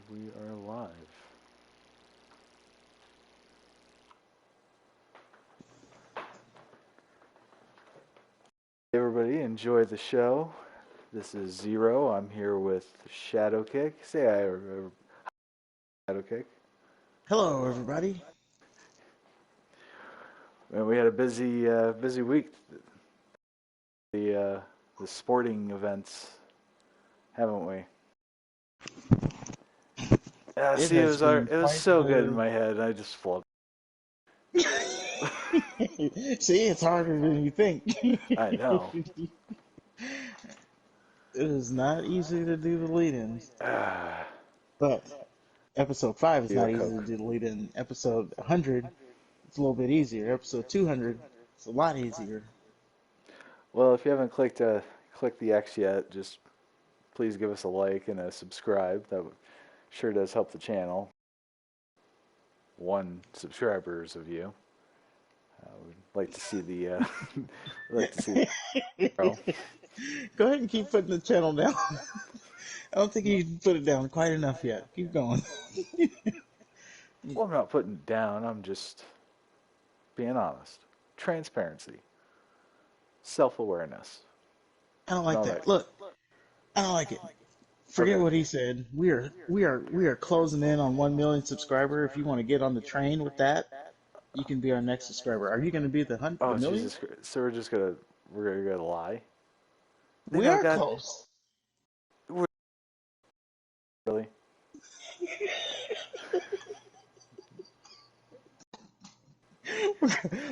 We are live. Hey everybody, enjoy the show. This is Zero. I'm here with Shadowkick. Say hi, Shadowkick. Hello, everybody. Man, we had a busy week. The sporting events, haven't we? It See, it has was been it was quite so good in the. my head. I just flubbed. See, it's harder than you think. I know. It is not easy to do the lead-ins, Ah, but episode 5 is you a not easy to Coke. do the lead-in. Episode 100, it's a little bit easier. Episode 200, it's a lot easier. Well, if you haven't clicked the X yet, just please give us a like and a subscribe. That sure does help the channel. One subscribers of you. Would like to see the like to see the grow. Go ahead and keep putting the channel down. I don't think you put it down quite enough yet. Keep going. Well, I'm not putting it down. I'm just being honest. Transparency, self-awareness, I don't and like all that that. good Look, I don't like it. stuff. Forget Okay. what he said. We are closing in on 1 million subscriber. If you want to get on the train with that, you can be our next subscriber. Are you going to be the Oh million? Jesus Christ! So we're gonna lie. They We never are got close. really.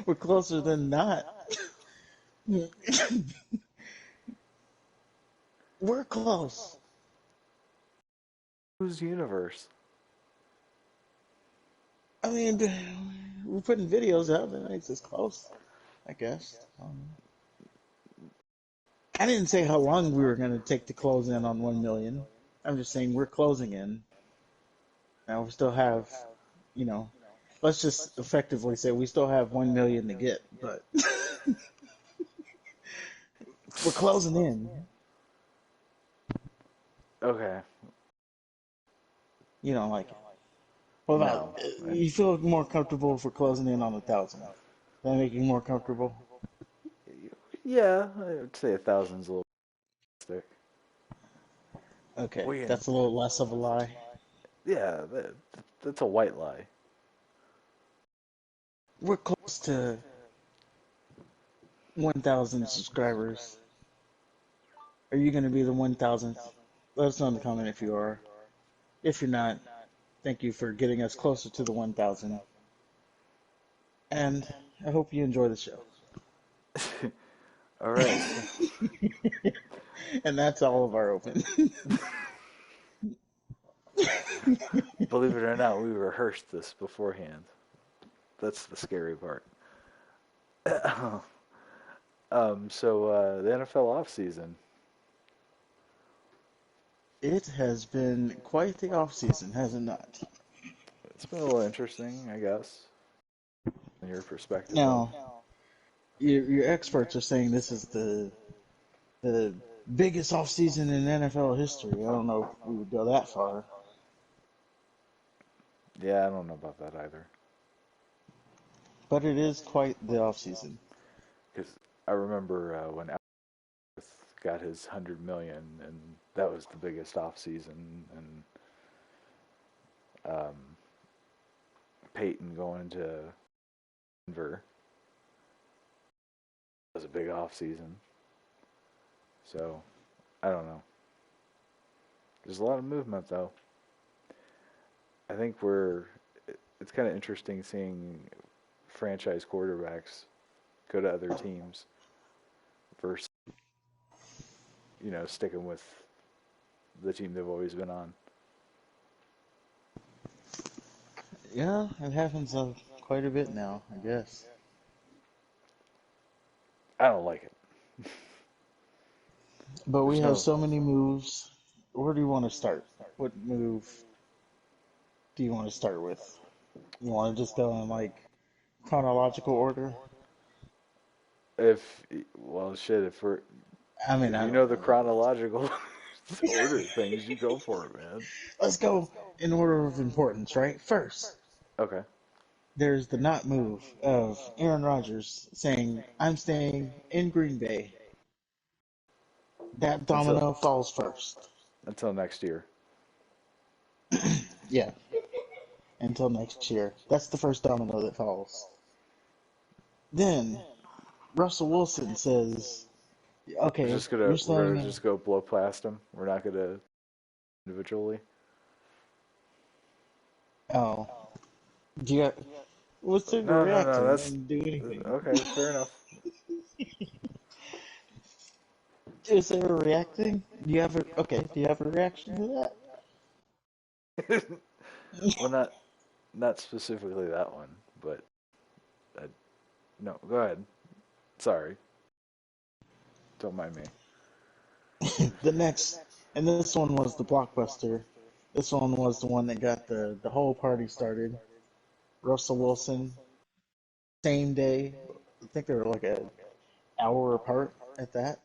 We're closer than not. We're close. Whose universe? I mean, we're putting videos out that makes us close. I guess. I didn't say how long we were going to take to close in on 1 million. I'm just saying we're closing in. Now we still have, you know, let's just effectively say we still have 1 million to get, but we're closing in. Okay. You don't like it. What about No. you feel more comfortable if we're closing in on 1,000? Does that make you more comfortable? Yeah, I would say 1,000's a little stick. Okay, We can. that's a little less of a lie. Yeah, that's a white lie. We're close to 1,000 subscribers. Are you going to be the 1,000th? Let us know in the comment if you are. If you're not, thank you for getting us closer to the 1,000. And I hope you enjoy the show. All right. So, And that's all of our open. believe it or not, we rehearsed this beforehand. That's the scary part. The NFL offseason. It has been quite the off season, has it not? It's been a little interesting, I guess, in your perspective of. Now, your experts are saying this is the biggest off season in NFL history. I don't know if we would go that far, Yeah, I don't know about that either. but it is quite the off season. Because I remember when Alfred got his 100 million, and that was the biggest off season, and um, Peyton going to Denver was a big off season. So I don't know. There's a lot of movement though. I think it's kind of interesting seeing franchise quarterbacks go to other teams versus sticking with the team they've always been on. Yeah, it happens quite a bit now, I guess. I don't like it. But we There's have no. so many moves. Where do you want to start? What move do you want to start with? You want to just go in like chronological order? If well, shit. I mean, If I you don't know the know. chronological, order things. You go for it, man. Let's go in order of importance, right? First, Okay. there's the not move of Aaron Rodgers saying, I'm staying in Green Bay. That Until domino falls first. next year. Yeah, until next year. That's the first domino that falls. Then Russell Wilson says, okay, you're We're staying gonna in. just go blow past them. We're not gonna individually. Oh, do you, what's the No, no, no. reacting? You That's didn't do anything. okay. Fair enough. Is there a reacting? Do you have a, okay, do you have a reaction to Well, that? not specifically that one, but no. Go ahead. Sorry. Don't mind me. The next, and this one was the blockbuster. This one was the one that got the whole party started. Russell Wilson, same day. I think they were like an hour apart at that.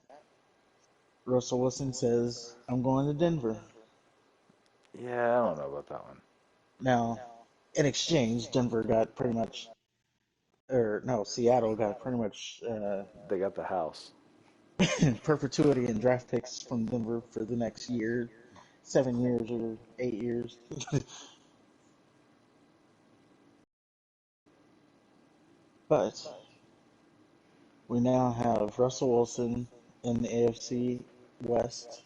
Russell Wilson says, I'm going to Denver. Yeah, I don't know about that one. Now, in exchange, Denver got pretty much, or no, Seattle got pretty much They got the house. perpetuity and draft picks from Denver for the next year, 7 years or 8 years. But we now have Russell Wilson in the AFC West.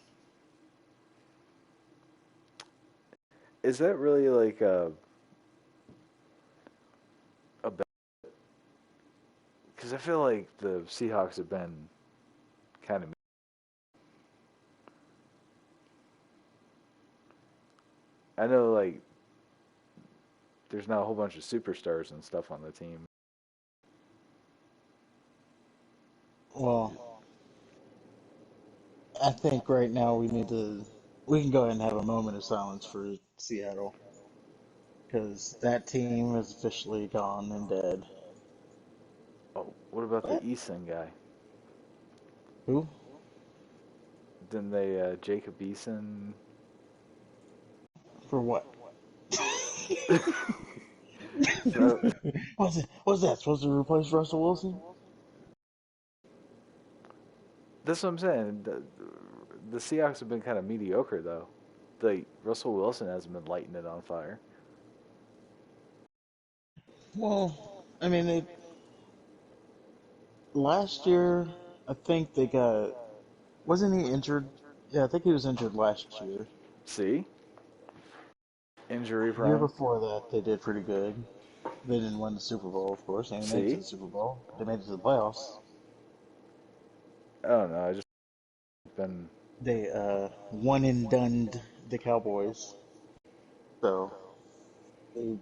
Is that really like a because I feel like the Seahawks have been kind of. I know like there's not a whole bunch of superstars and stuff on the team. Well, I think right now we can go ahead and have a moment of silence for Seattle because that team is officially gone and dead. Oh, what about the What? Eason guy? Who? Didn't they Jacob Eason? For what? So What's that? Supposed to replace Russell Wilson? that's what I'm saying. The Seahawks have been kind of mediocre though. Like Russell Wilson hasn't been lighting it on fire. Well, I mean, last year, I think they got. Wasn't he injured? Yeah, I think he was injured last year. See, injury The year prone. before that, they did pretty good. They didn't win the Super Bowl, of course. They made it to See, the Super Bowl. They made it to the playoffs. I don't know. I just been They one and done the Cowboys. So they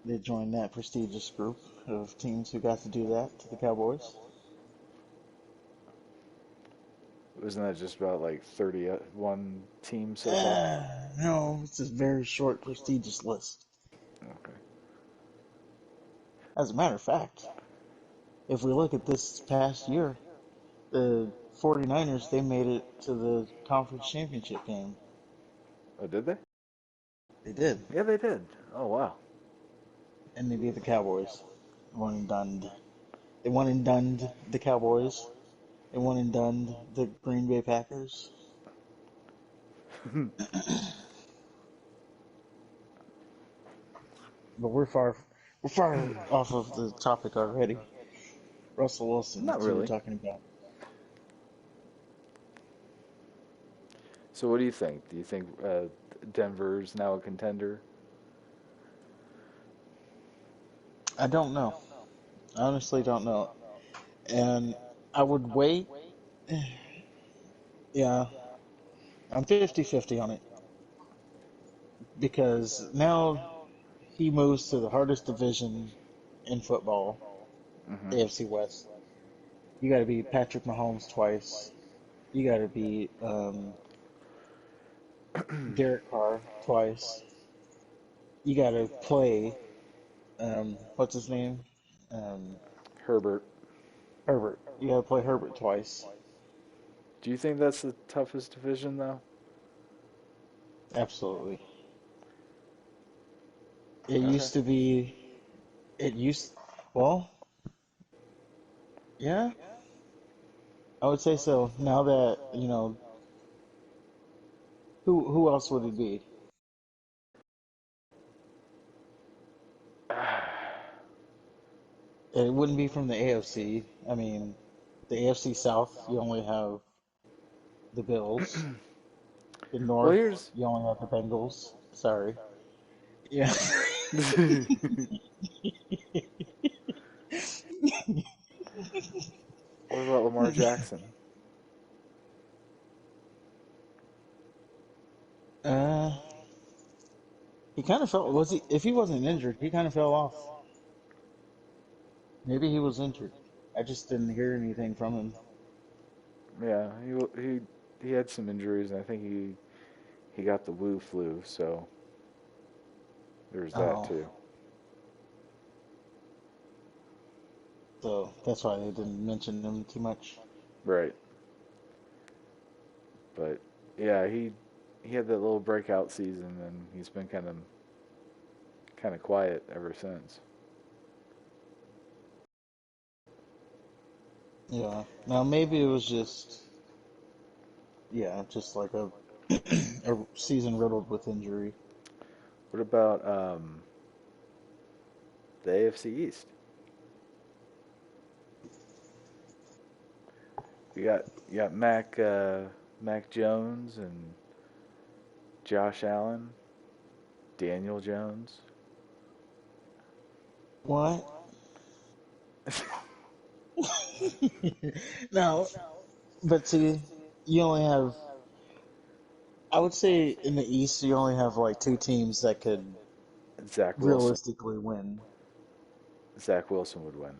they joined that prestigious group of teams who got to do that to the Cowboys. wasn't that just about like 31 teams so far? No, it's a very short, prestigious list. Okay. As a matter of fact, if we look at this past year, the 49ers, they made it to the conference championship game. Oh, did they? They did. Yeah, they did. Oh wow. And they beat the Cowboys. One and done. They one and done the Cowboys. They one and done the Green Bay Packers. But we're far off of the topic already. Russell Wilson, Not that's who we're really. talking about. So what do you think? Do you think Denver's now a contender? I don't know. I honestly don't know. And I would wait. Yeah, I'm 50-50 on it because now he moves to the hardest division in football, Mm-hmm. AFC West. You got to beat Patrick Mahomes twice. You got to beat Derek Carr twice. You got to play what's his name? Um, Herbert. Herbert. You got to play Herbert twice. Do you think that's the toughest division though? Absolutely. It Okay. used to be. It used. Well, yeah, I would say so. Now that who else would it be? It wouldn't be from the AFC. I mean, the AFC South, you only have the Bills. The Well, North, here's you only have the Bengals. Sorry. Yeah. what about Lamar Jackson? uh, he kind of fell. Was he? If he wasn't injured, he kind of fell off. Maybe he was injured. I just didn't hear anything from him. Yeah, he had some injuries, and I think he got the Wu flu, so there's that Oh, too. so that's why they didn't mention him too much. Right. But yeah, he had that little breakout season, and he's been kind of quiet ever since. Yeah. Now maybe it was just just like a a season riddled with injury. What about the AFC East? You got Mac Jones and Josh Allen, Daniel Jones. What? No, but see, you only have. I would say in the East, you only have like two teams that could Zach Wilson. realistically win. Zach Wilson would win.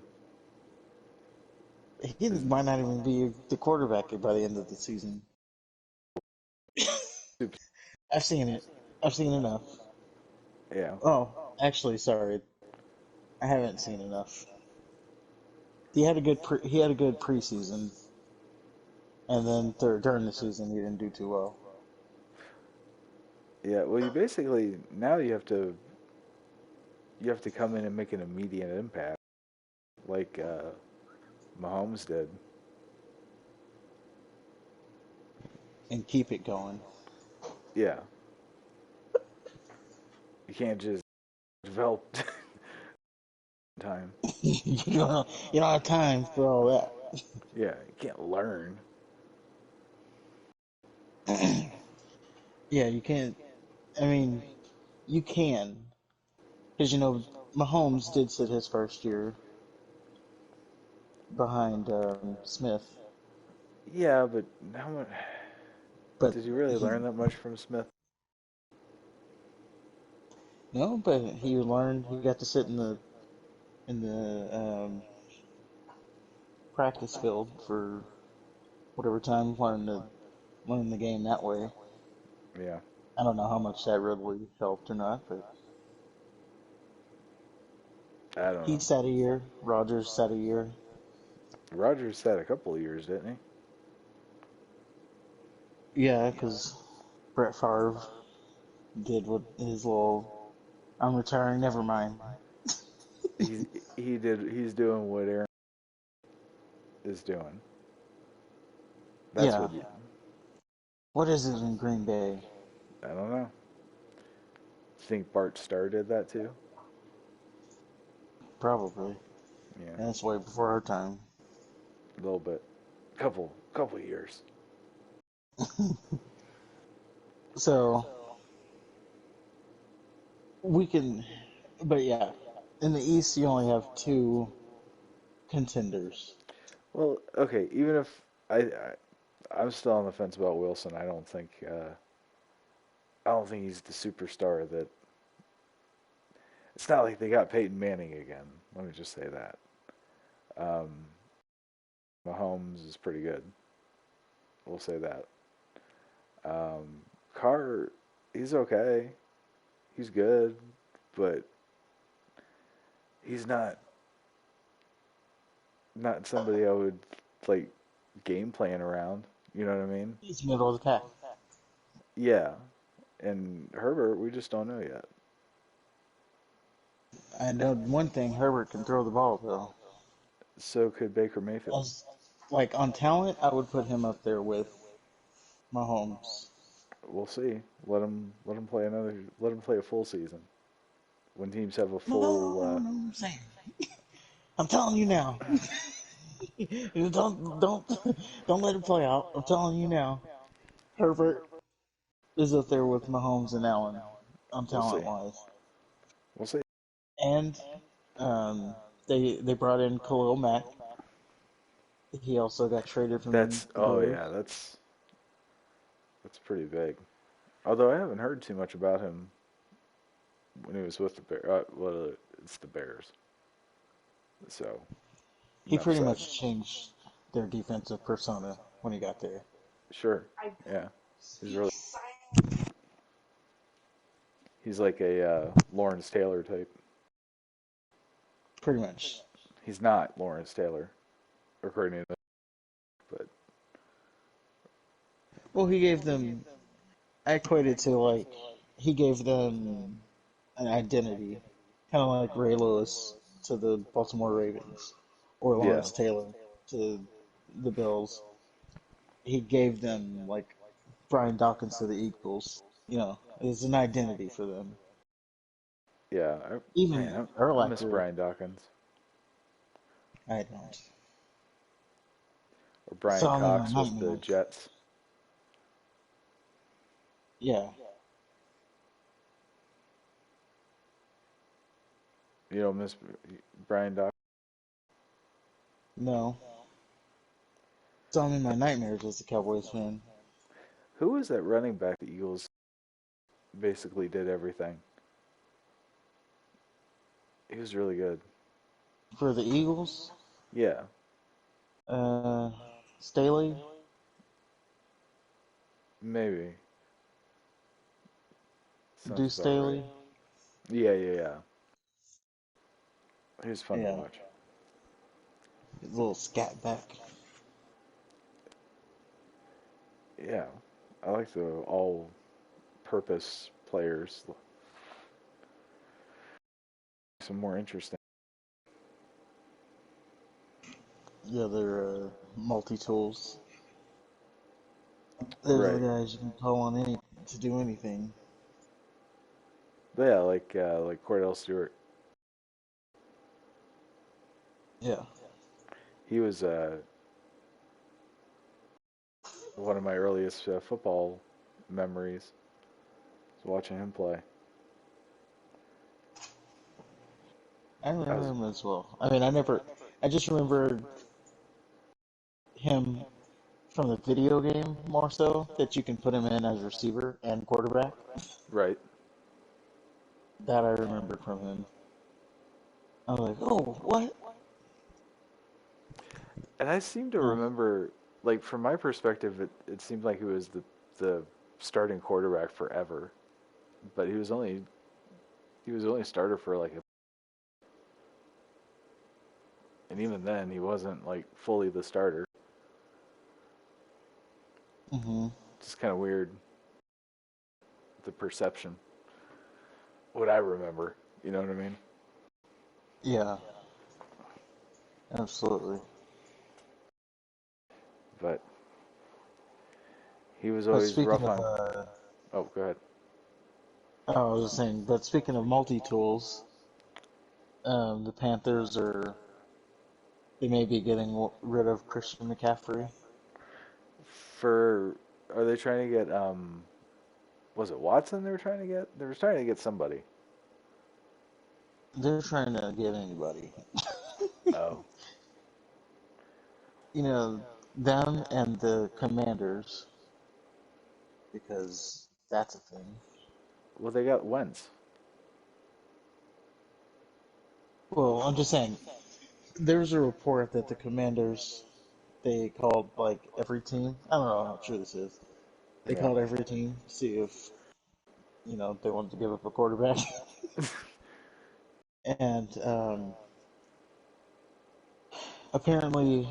He Is might not even be the quarterback by the end of the season. super. I've seen it. I've seen enough. Yeah. Oh, actually, sorry, I haven't seen enough. He had a good preseason, and then during the season he didn't do too well. Yeah. Well, you basically now you have to come in and make an immediate impact, like Mahomes did. And keep it going. Yeah. You can't just develop time. You don't have time for all Yeah. You can't learn. that. Yeah, you can't. I mean, you can, because Mahomes did sit his first year behind Smith, Yeah, but how much but did you really he learn that much from Smith? no, but he learned. He got to sit in the practice field for whatever time, learn the game that way. Yeah. I don't know how much that really helped or not, but I don't he know. sat a year. Rogers sat a year. Rogers had a couple of years, didn't Yeah, because Brett Favre did what his little I'm retiring. Never mind. he? He's doing what Aaron is doing. That's Yeah. what you. What is it in Green Bay? I don't know. Think Bart Starr did that too? Probably. Yeah, That's way before our time. a little bit. Couple years. So we can, but yeah, in the East you only have two contenders. Well, okay. Even if I'm still on the fence about Wilson. I don't think he's the superstar that. It's not like they got Peyton Manning again. Let me just say that. Um, Mahomes is pretty good. We'll say that. Carr, he's okay. He's good, but he's not somebody I would like game plan around. You know what I mean? He's middle of the pack. Yeah. And Herbert, we just don't know yet. I know one thing: Herbert can throw the ball though. So could Baker Mayfield. As like on talent, I would put him up there with Mahomes. We'll see. Let him play another. Let him play a full season. When teams have a full. No, no, I'm saying. I'm telling you now. Don't let it play out. I'm telling you now. Herbert is up there with Mahomes and Allen on We'll talent see. wise. We'll see. And they brought in Khalil Mack. He also got traded from That's. the Oh Bears. yeah. That's pretty big. Although I haven't heard too much about him when he was with the Bears. Well, it's the Bears. So He enough pretty said. much changed their defensive persona when he got there. Sure. Yeah. He's really. He's like a Lawrence Taylor type. Pretty much. He's not Lawrence Taylor, according to. But Well, he gave them. I equate it to like he gave them an identity, kind of like Ray Lewis to the Baltimore Ravens, or yeah. Lawrence Taylor to the Bills. He gave them like Brian Dawkins to the Eagles. You know, it's an identity for them. Yeah. Even Man, I miss Urlacher, Brian Dawkins I don't. or Brian Saw him in my Cox with the nightmares. Jets. Yeah, You don't miss Brian Dawkins. no. Saw him in my nightmares as a Cowboys fan. Who was that running back? The Eagles basically did everything. He was really good. For the Eagles, Yeah, uh, Staley, maybe sounds Deuce about right. Staley. Yeah. He was fun to Yeah, watch. his little scat back. Yeah, I like the all-purpose players. Some more interesting. Yeah, they're multi tools. Those are the Right. guys you can call on any to do anything. But yeah, like Cordell Stewart. Yeah. He was one of my earliest football memories. Was watching him play. I I remember was him as well. I mean, I just remember him from the video game more so, that you can put him in as receiver and quarterback. right. That I remember from him. I was like, oh, what? And I seem to Um, remember, like from my perspective, it seemed like he was the starting quarterback forever, but he was only a starter for like and even then he wasn't like fully the starter. hmm Just kind of weird the perception. What I remember, you know what I mean? Yeah, absolutely. But he was But always speaking rough of, on. Oh, go ahead. I was just saying, but speaking of multi tools, the Panthers are they may be getting rid of Christian McCaffrey. For are they trying to get was it Watson they were trying to get? They were trying to get somebody. They're trying to get anybody. Oh. You know, them and the Commanders, because that's a thing. Well, they got Wentz. Well, I'm just saying, there's a report that the Commanders, they called like every team. I don't know how true this is. They Yeah. called every team to see if, they wanted to give up a quarterback. And apparently,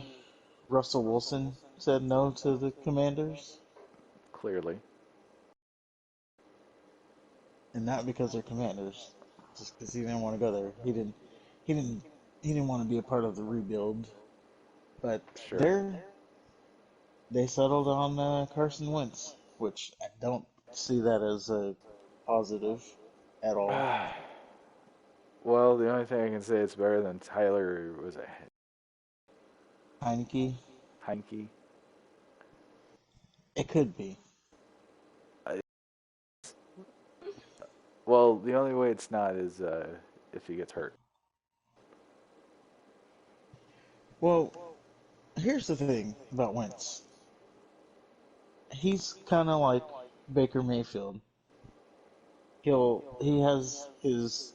Russell Wilson said no to the Commanders, Clearly. and not because they're Commanders, just because he didn't want to go there. He didn't, he didn't want to be a part of the rebuild. But Sure. they settled on Carson Wentz, which I don't see that as a positive at all. Well, the only thing I can say it's better than Tyler was it Heineke, Heineke. it could be. I, well, the only way it's not is if he gets hurt. Well, here's the thing about Wentz. He's kind of like Baker Mayfield. He has his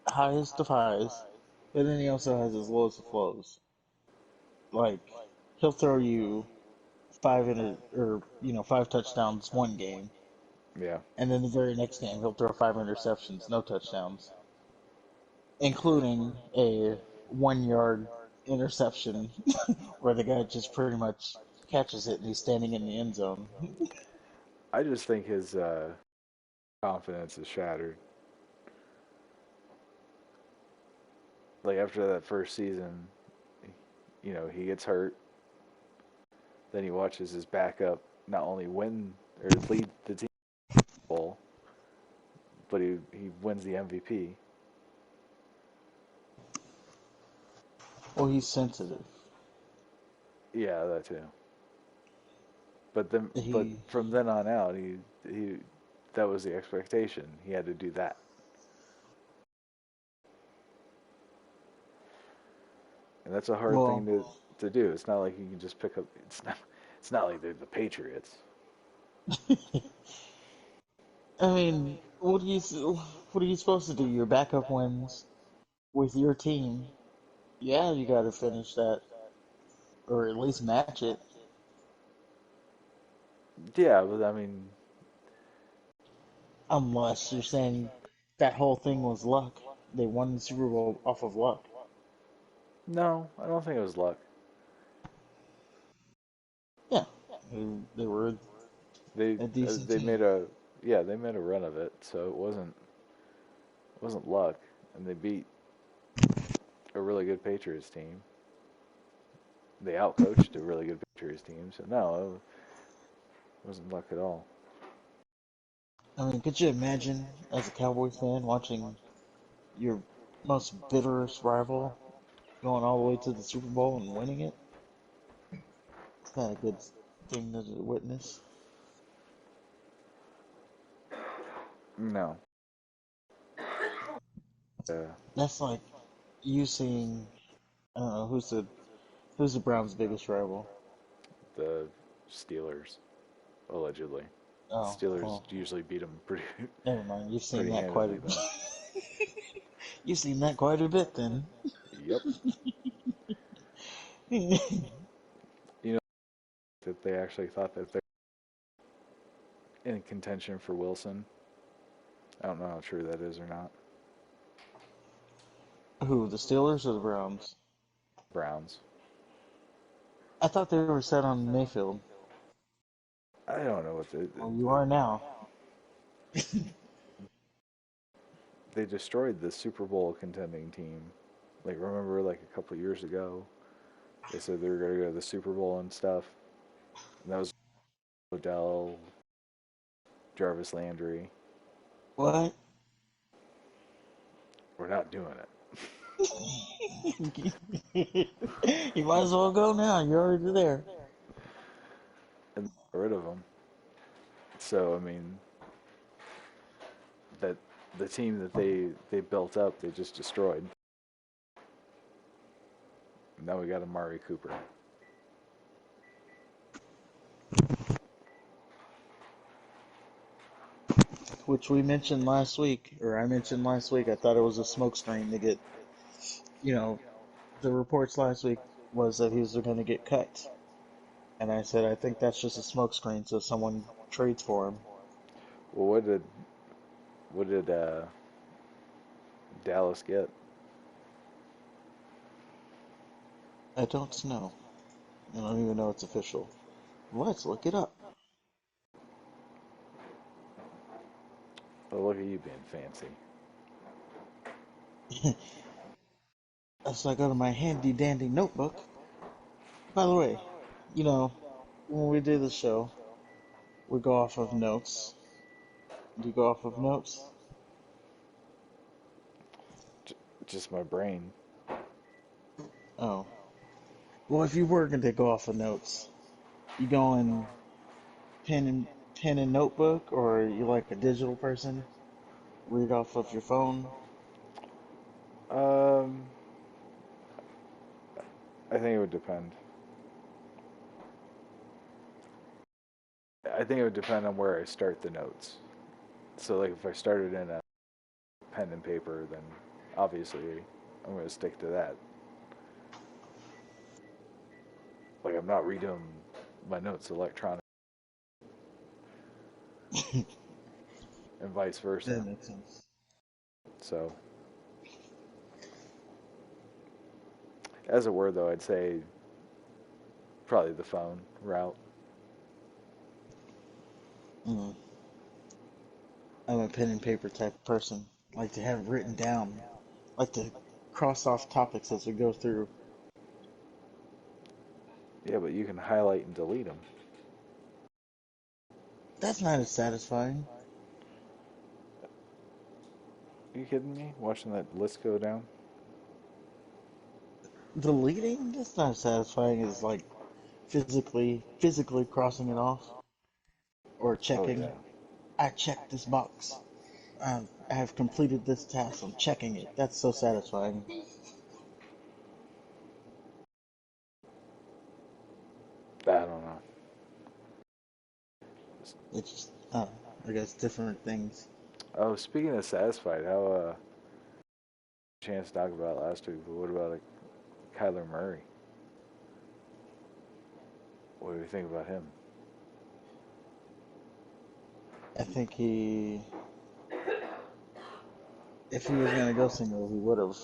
highest of highs, but then he also has his lowest of lows. Like he'll throw you five touchdowns one game, Yeah. and then the very next game he'll throw five interceptions, no touchdowns, including a 1 yard interception where the guy just pretty much catches it and he's standing in the end zone. I just think his confidence is shattered. Like after that first season, he gets hurt. Then he watches his backup not only win or lead the team bowl, but he wins the MVP. Well, he's sensitive. Yeah, that too. But He from then on out, he that was the expectation. He had to do that, and that's a hard thing well, to do. It's not like you can just pick up. It's not like they're the Patriots. I mean, what are you supposed to do? Your backup wins with your team. Yeah, you got to finish that or at least match it. Yeah, but I mean, Unless you're saying that whole thing was luck. They won the Super Bowl off of luck. no, I don't think it was luck. Yeah, they were They a decent they team. made a yeah they made a run of it, so it wasn't luck, and they beat a really good Patriots team. They outcoached a really good Patriots team, so no, it wasn't luck at all. I mean, could you imagine as a Cowboy fan watching your most bitterest rival going all the way to the Super Bowl and winning it? It's not a good thing to witness. No, uh, That's like you seeing, I don't know, who's the Browns' biggest rival? the Steelers allegedly. The Oh, Steelers well, usually beat them pretty never mind. You've seen pretty that quite handedly a though. you've seen that quite a bit then. Yep. You know that they actually thought that they're in contention for Wilson. I don't know how true that is or not. Who, the Steelers or the Browns? Browns. I thought they were set on Mayfield. I don't know what Well, you are now. they destroyed the Super Bowl contending team. Like remember, like a couple of years ago, they said they were going to go to the Super Bowl and stuff. And that was Odell, Jarvis Landry. What? We're not doing it. You might as well go now. You're already there. And got rid of them. So I mean, that the team that they built up, they just destroyed. Now we got Amari Cooper. Which we mentioned last week, or I mentioned last week. I thought it was a smokescreen to get, you know, the reports last week was that he was going to get cut. And I said, I think that's just a smokescreen so someone trades for him. Well, what did Dallas get? I don't know. I don't even know it's official. Let's look it up. Oh, look at you being fancy. As I go to my handy dandy notebook. By the way, you know, when we do the show, we go off of notes. Do you go off of notes? J- just my brain. Oh. Well, if you were going to go off of notes, you going pen and pen and notebook, or are you like a digital person? Read off of your phone? Um, I think it would depend. I think it would depend on where I start the notes. So, like, if I started in a pen and paper, then obviously I'm going to stick to that. Like, I'm not redoing my notes electronic and vice versa. That makes sense. So, as a word, though, I'd say probably the phone route. Mm. I'm a pen and paper type of person. Like to have it written down. Like to cross off topics as we go through. Yeah, but you can highlight and delete them. That's not as satisfying. Are you kidding me? Watching that list go down? Deleting? That's not as satisfying as like physically crossing it off or Oh, yeah. checking. I checked this box. I have completed this task. I'm checking it. That's so satisfying. I don't know. It's just, I guess different things. Oh, speaking of satisfied, how chance to talk about it last week, but what about Kyler Murray? What do you think about him? I think if he was gonna go single, he would have.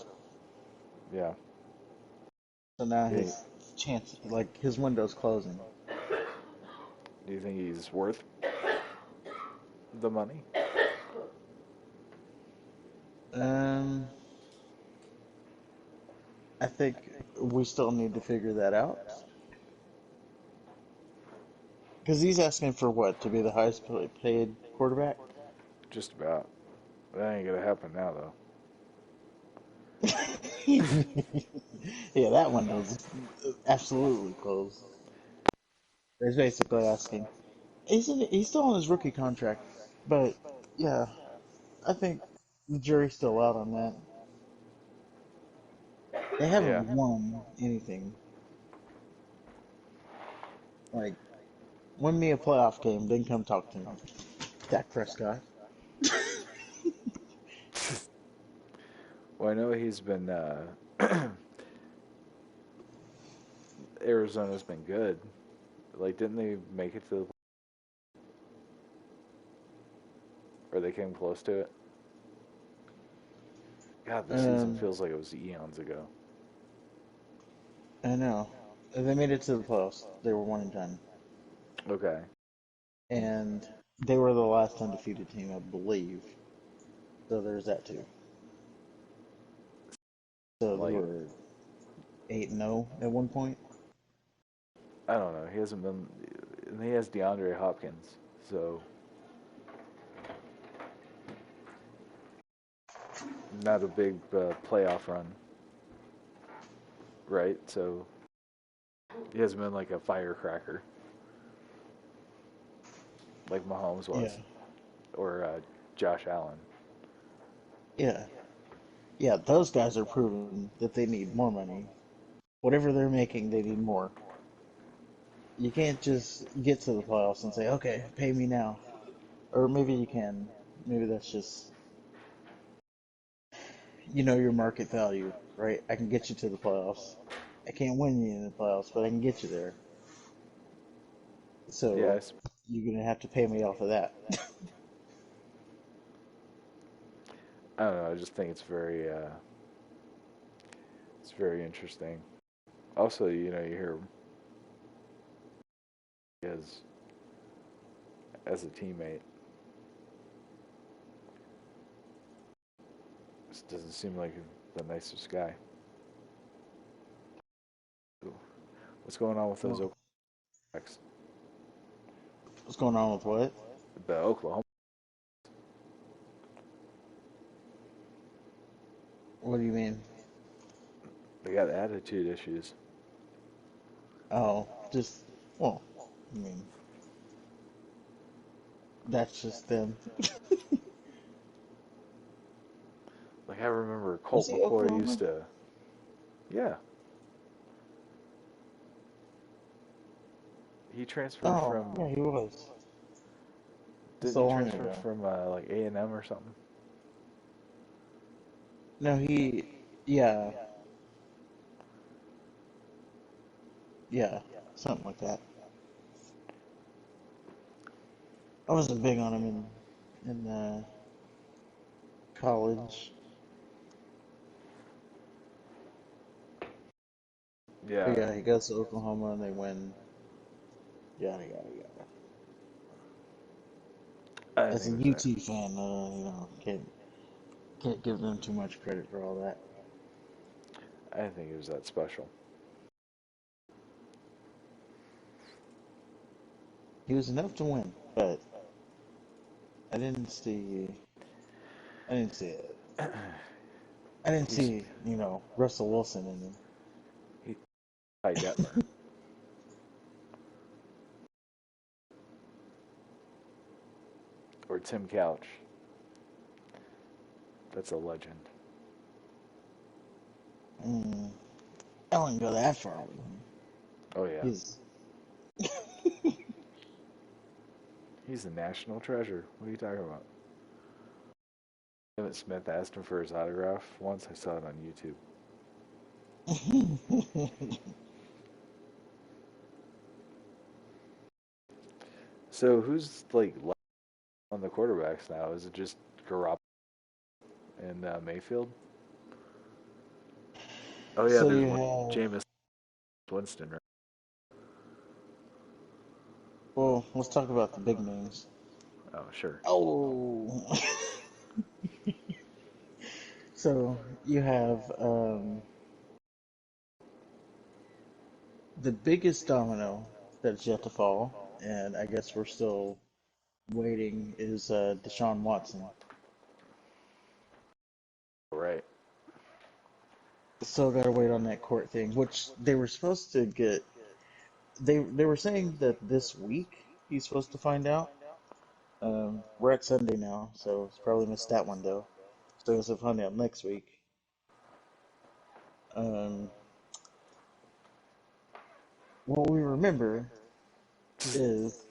Yeah. So now Do you, his chance, like his window's closing. do you think he's worth the money? Um, I think we still need to figure that out because he's asking for what to be the highest paid quarterback. Just about. That ain't gonna happen now, though. Yeah, that window's absolutely closed. He's basically asking. He's still on his rookie contract, but yeah, I think the jury's still out on that. They Yeah. haven't won anything. Like, win me a playoff game, then come talk to me. Dak Prescott. Well, I know he's been. Arizona's been good. Like, didn't they make it to the? Or they came close to it? God, this season Um, feels like it was eons ago. I know. They made it to the playoffs. They were 1-10, Okay. and they were the last undefeated team, I believe. So there's that too. So they Like, were 8-0 at one point. I don't know. He hasn't been. And he has DeAndre Hopkins. So, not a big playoff run, right? So, he hasn't been like a firecracker like Mahomes Yeah, was. Or Josh Allen. yeah, yeah. Those guys are proving that they need more money. Whatever they're making, they need more. You can't just get to the playoffs and say, "Okay, pay me now." Or maybe you can. Maybe that's just your market value, right? I can get you to the playoffs. I can't win you in the playoffs, but I can get you there. So Yes. you're gonna have to pay me off of that. I don't know. I just think it's very interesting. Also, you hear as a teammate. Just doesn't seem like the nicest guy. What's going on with those Well, Oklahoma backs? what's going on with what? The Oklahoma, What do you mean? they got attitude issues. Oh, just, well, I mean, that's just them. Like I remember Was Colt he McCoy used Oklahoma? to, yeah, he transferred Oh, from, yeah, he was. didn't So he long transfer ago. from like A&M or something? No, yeah, yeah, something like that. I wasn't big on him in college, but Yeah, yeah, he goes to Oklahoma and they win. Yada yada yada. I As think a it was that. UT fan, can't give them too much credit for all that. I think it was that special. He was enough to win, but I didn't see, I didn't see it. I didn't He's see, Russell Wilson in him. he's Ty Detmer or Tim Couch. That's a legend. Mm, I wouldn't go that far with him. Oh yeah, He's he's a national treasure. What are you talking about? Emmett Smith asked him for his autograph once. I saw it on YouTube. So who's like left on the quarterbacks now? Is it just Garoppolo and Mayfield? Oh yeah, so there's you one. have, Jameis Winston, right? well, let's talk about the big names. Oh sure. Oh, so you have the biggest domino that's yet to fall, and I guess we're still waiting, is Deshaun Watson. Right. Still got to wait on that court thing, which they were supposed to get. They were saying that this week he's supposed to find out. We're at Sunday now, so it's probably missed that one though. So he'll find out next week. Um, what we remember is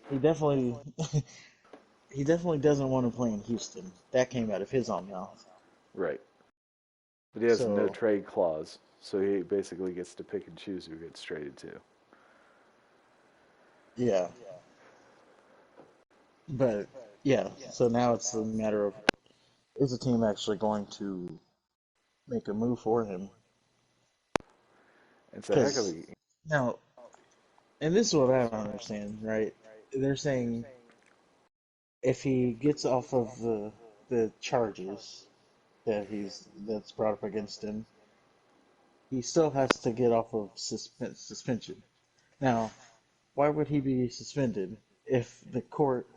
he definitely doesn't want to play in Houston. That came out of his own mouth. Right. But he has a no So trade clause, so he basically gets to pick and choose who gets traded to. yeah, but yeah. So now it's a matter of, is the team actually going to make a move for him? It's a heck of Because a now, and this is what I don't understand, right? They're saying if he gets off of the charges that's brought up against him, he still has to get off of suspension. Now, why would he be suspended if the court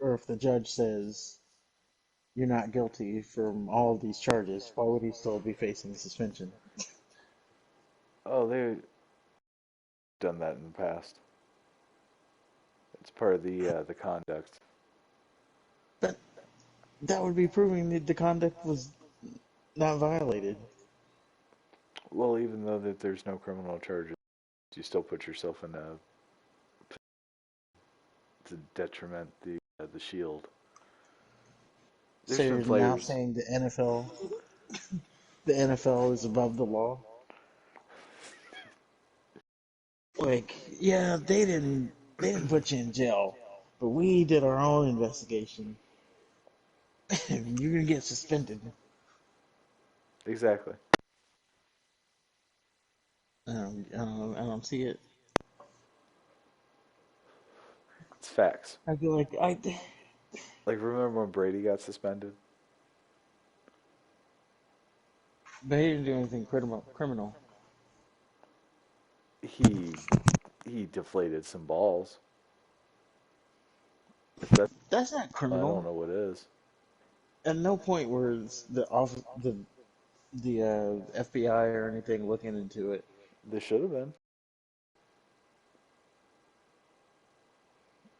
or if the judge says you're not guilty from all of these charges? Why would he still be facing suspension? oh they've done that in the past. It's part of the conduct. But that would be proving that the conduct was not violated. Well, even though that there's no criminal charges, you still put yourself in a to detriment the shield. So There's been you're now players. saying the NFL is above the law? Like, yeah, they didn't put you in jail, but we did our own investigation. You're gonna get suspended. Exactly. I don't see it. It's facts. I feel like I, Like, remember when Brady got suspended? but he didn't do anything criminal. Criminal. He he deflated some balls. If that's, That's not I don't criminal. know what is. At no point was the FBI or anything looking into it They should have been.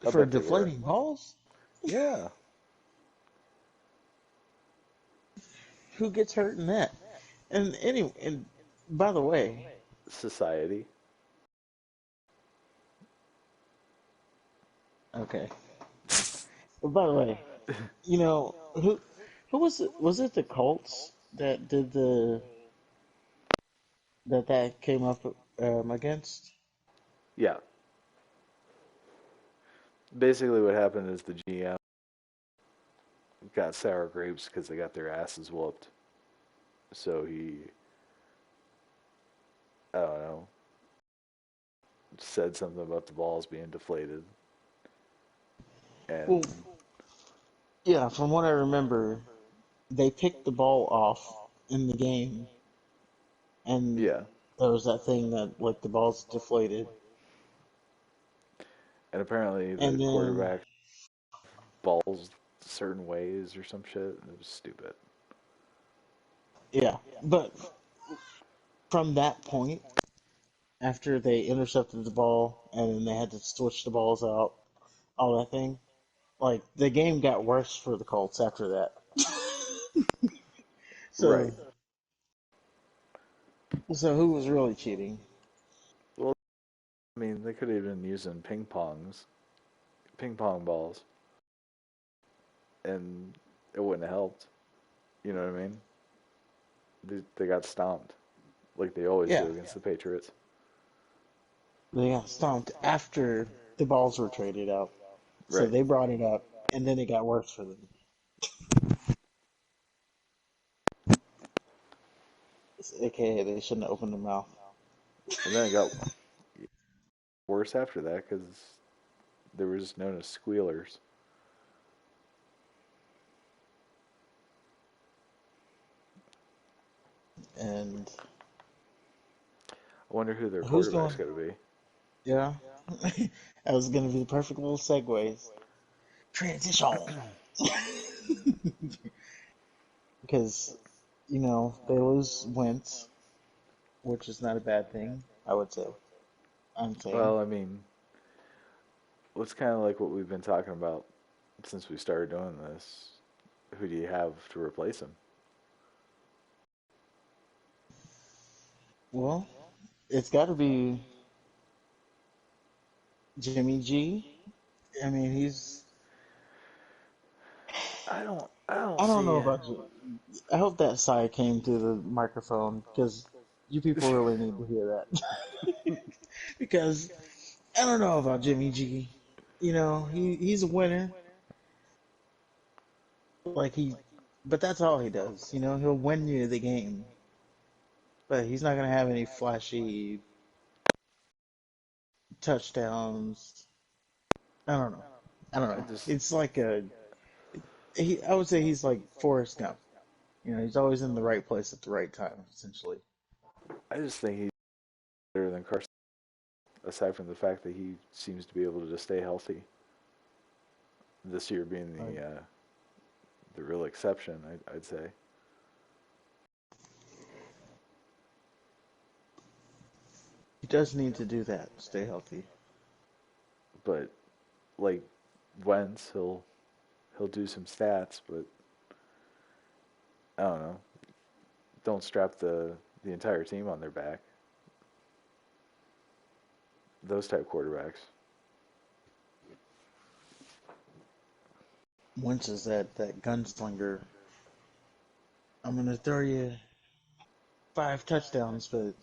I for bet they were. deflating balls. Yeah, Who gets hurt in that? And by the way, society. okay. But by the way, you know who was it? Was it the Colts that did that came up against? Yeah, basically what happened is the GM got sour grapes because they got their asses whooped. So he, I don't know, said something about the balls being deflated, Well, and yeah, from what I remember, they picked the ball off in the game, and yeah, there was that thing that like the ball's deflated, and apparently the and then quarterback balls certain ways or some shit. It was stupid. yeah, but from that point, after they intercepted the ball and then they had to switch the balls out, all that thing, like the game got worse for the Colts after that. Right. So, so who was really cheating? Well, I mean, they could have been using ping pong balls, and it wouldn't have helped. You know what I mean? They got stomped like they always Yeah, do against the Patriots. they got stomped after the balls were traded out. So Right. they brought it up, and then it got worse for them. AKA, they shouldn't have opened their mouth. And then it got worse after that because they were just known as squealers. And I wonder who their who's quarterback's going? going to be. Yeah, that was going to be the perfect little segues. Transition. Because, they lose Wentz, which is not a bad thing, I would say. I'm saying. Well, I mean, it's kind of like what we've been talking about since we started doing this. Who do you have to replace him? Well, it's got to be Jimmy G. I mean, I don't I don't know see. about you. I hope that sigh came through the microphone because you people really need to hear that. Because I don't know about Jimmy G. He's a winner. Like but that's all he does. He'll win you the game, but he's not gonna have any flashy touchdowns. I don't know. I don't I know. just It's like I would say he's like Forrest Gump. He's always in the right place at the right time, essentially. I just think he's better than Carson. Aside from the fact that he seems to be able to just stay healthy. This year being Like, the real exception, I'd say. he does need to do that, stay healthy. But like Wentz, he'll do some stats, but I don't know. Don't strap the entire team on their back. Those type quarterbacks. Wentz is that gunslinger. I'm gonna throw you 5 touchdowns, but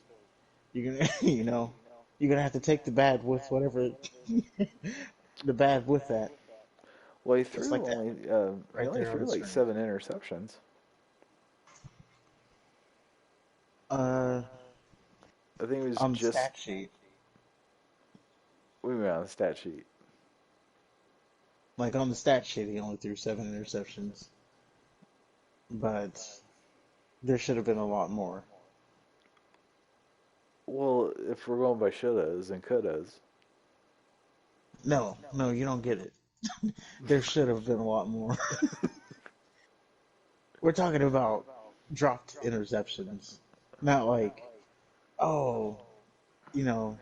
you're gonna you're gonna have to take the bad with whatever the bad with that. Well, It's like that he right only there on threw the like screen. 7 interceptions. Uh, I think it was on the just stat sheet, we were on the stat sheet. Like on the stat sheet, he only threw 7 interceptions, but there should have been a lot more. Well, if we're going by shouldas and couldas, No, no, you don't get it. There should have been a lot more. We're talking about dropped interceptions, not like, oh, you know,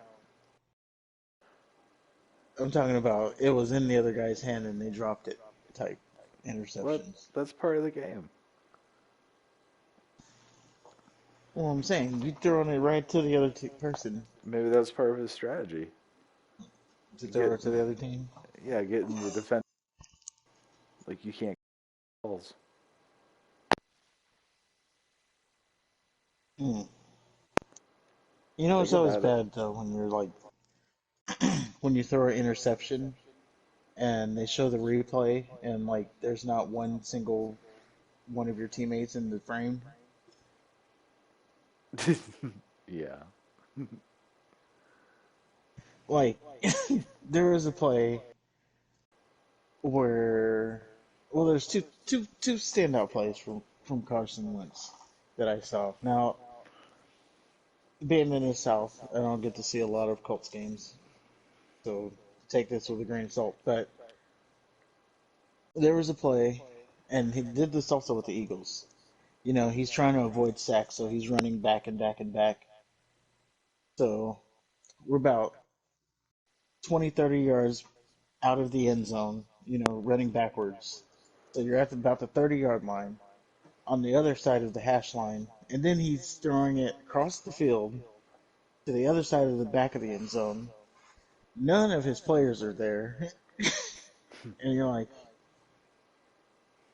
I'm talking about it was in the other guy's hand and they dropped it type well, interceptions. that's part of the game. Well, I'm saying you throwing it right to the other person Maybe that's part of his strategy. to throw it to Getting, the other team. yeah, getting the defense like you can't calls. Mm. You know, Think it's always about it. bad though when you're like when you throw an interception and they show the replay and like there's not one single one of your teammates in the frame. Yeah. Like there was a play where well there's two standout plays from Carson Wentz that I saw. Now, being in the South, I don't get to see a lot of Colts games, so take this with a grain of salt. But there was a play, and he did this also with the Eagles. You know, he's trying to avoid sacks, so he's running back and back and back. So we're about 20, 30 yards out of the end zone, you know, running backwards. So you're at about the 30-yard line on the other side of the hash line, and then he's throwing it across the field to the other side of the back of the end zone. None of his players are there, and you're like,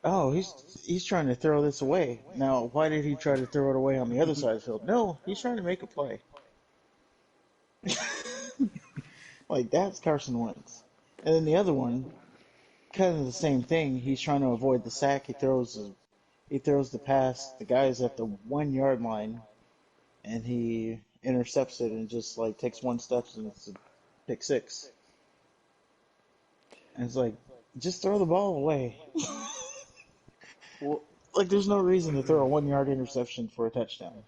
oh, he's trying to throw this away. Now, why did he try to throw it away on the other side of the field? No, he's trying to make a play. Like that's Carson Wentz. And then the other one, kind of the same thing. He's trying to avoid the sack. He throws the pass. The guy's at the 1 yard line, and he intercepts it and just like takes one step and it's a pick six. And it's like, just throw the ball away. Well, Like there's no reason to throw a 1 yard interception for a touchdown.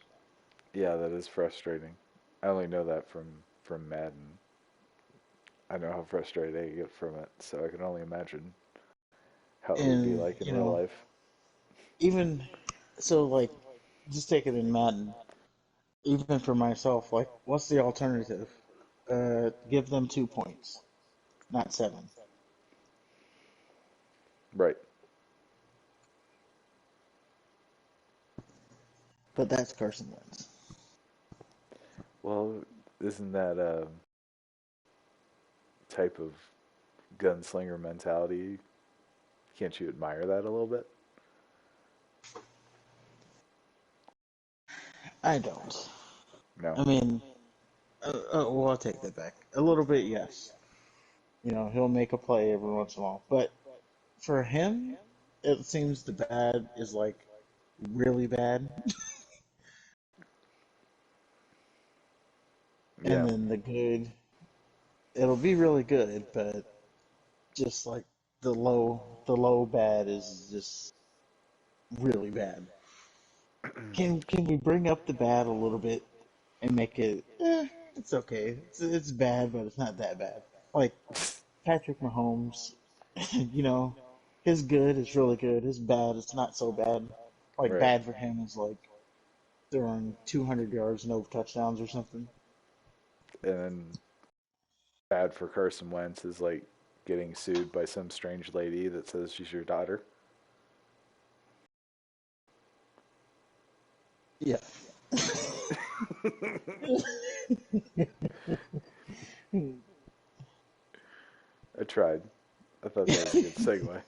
yeah, that is frustrating. I only know that from Madden. I know how frustrated I get from it, so I can only imagine how it would be And like in you real know, life. even so, like just take it in Madden. Even for myself, like what's the alternative? Give them 2 points, not seven. Right. But that's Carson Wentz. Well, isn't that a type of gunslinger mentality? Can't you admire that a little bit? I don't. No. I mean, well, I'll take that back. A little bit, yes. You know, he'll make a play every once in a while. But for him, it seems the bad is like really bad, and Yeah. then the good, it'll be really good, but just like the low bad is just really bad. Can we bring up the bad a little bit and make it? It's okay. It's bad, but it's not that bad. Like Patrick Mahomes, you know, his good is really good. His bad is not so bad. Like Right. bad for him is like throwing 200 yards, no touchdowns or something. And then bad for Carson Wentz is like getting sued by some strange lady that says she's your daughter. Yeah. I tried. I thought that was a good segue.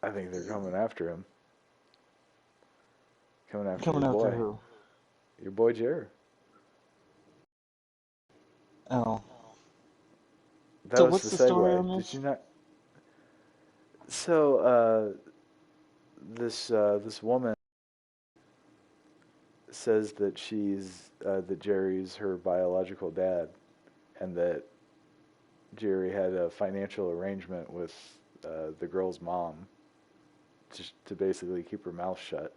I think they're coming after him. Coming after Coming after who? your boy Jer. Oh. That So was what's the the story segue. on Did you this? not? So this woman says that that Jerry's her biological dad, and that Jerry had a financial arrangement with the girl's mom to basically keep her mouth shut.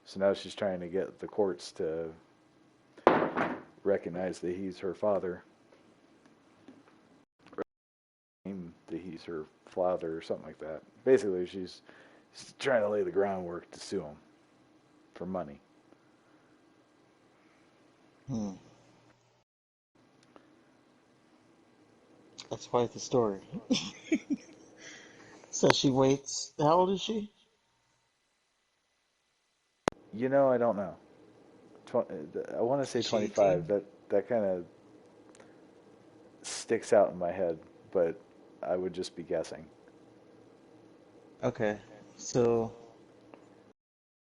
So now she's trying to get the courts to recognize that he's her father, or that he's her father, or something like that. Basically, she's trying to lay the groundwork to sue him for money. Hmm. That's quite the story. So she waits. How old is she? I don't know. I want to say Is she 25. 18? That kind of sticks out in my head, but I would just be guessing. Okay. So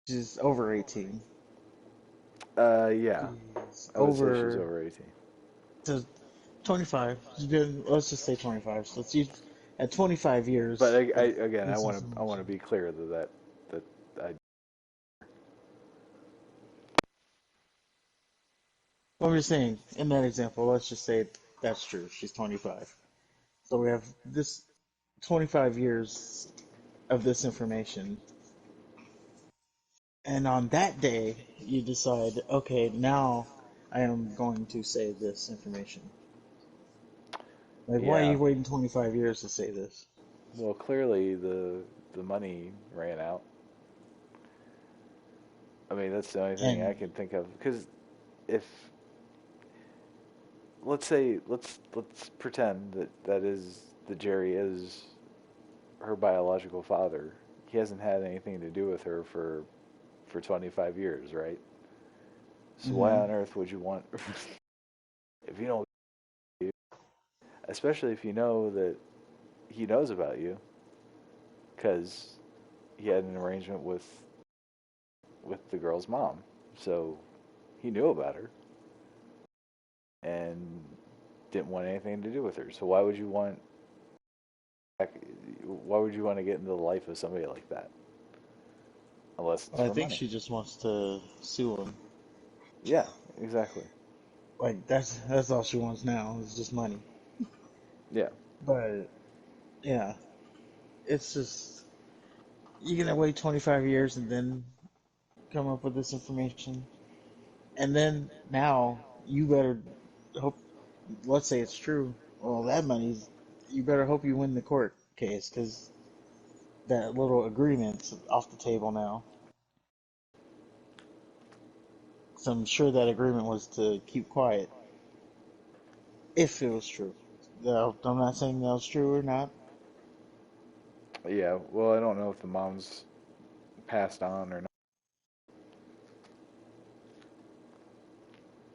she's over 18. Yeah, She's I would say she's over over 18. to 25. She's been, let's just say 25. So let's use at 25 But years of again, this I want to information. be clear that I What we're saying in that example, let's just say that's true. She's 25. So we have this 25 years of this information. And on that day, you decide, okay, now I am going to say this information. Like, why are yeah. you waiting 25 years to say this? Well, clearly the money ran out. I mean, that's the only thing I And can think of. Because if let's pretend that Jerry is her biological father. He hasn't had anything to do with her for 25 years, right? So why hmm on earth would you want if you don't, especially if you know that he knows about you because he had an arrangement with the girl's mom. So he knew about her and didn't want anything to do with her. So why would you want to get into the life of somebody like that unless it's I for think money? she just wants to sue him. Yeah, exactly. Like that's all she wants now is just money. Yeah. But yeah, it's just you're gonna wait 25 years and then come up with this information, and then now you better hope. Let's say it's true. Well, that money's you better hope you win the court case because that little agreement's off the table now. So I'm sure that agreement was to keep quiet if it was true. Now, I'm not saying that was true or not. Yeah. Well, I don't know if the mom's passed on or not.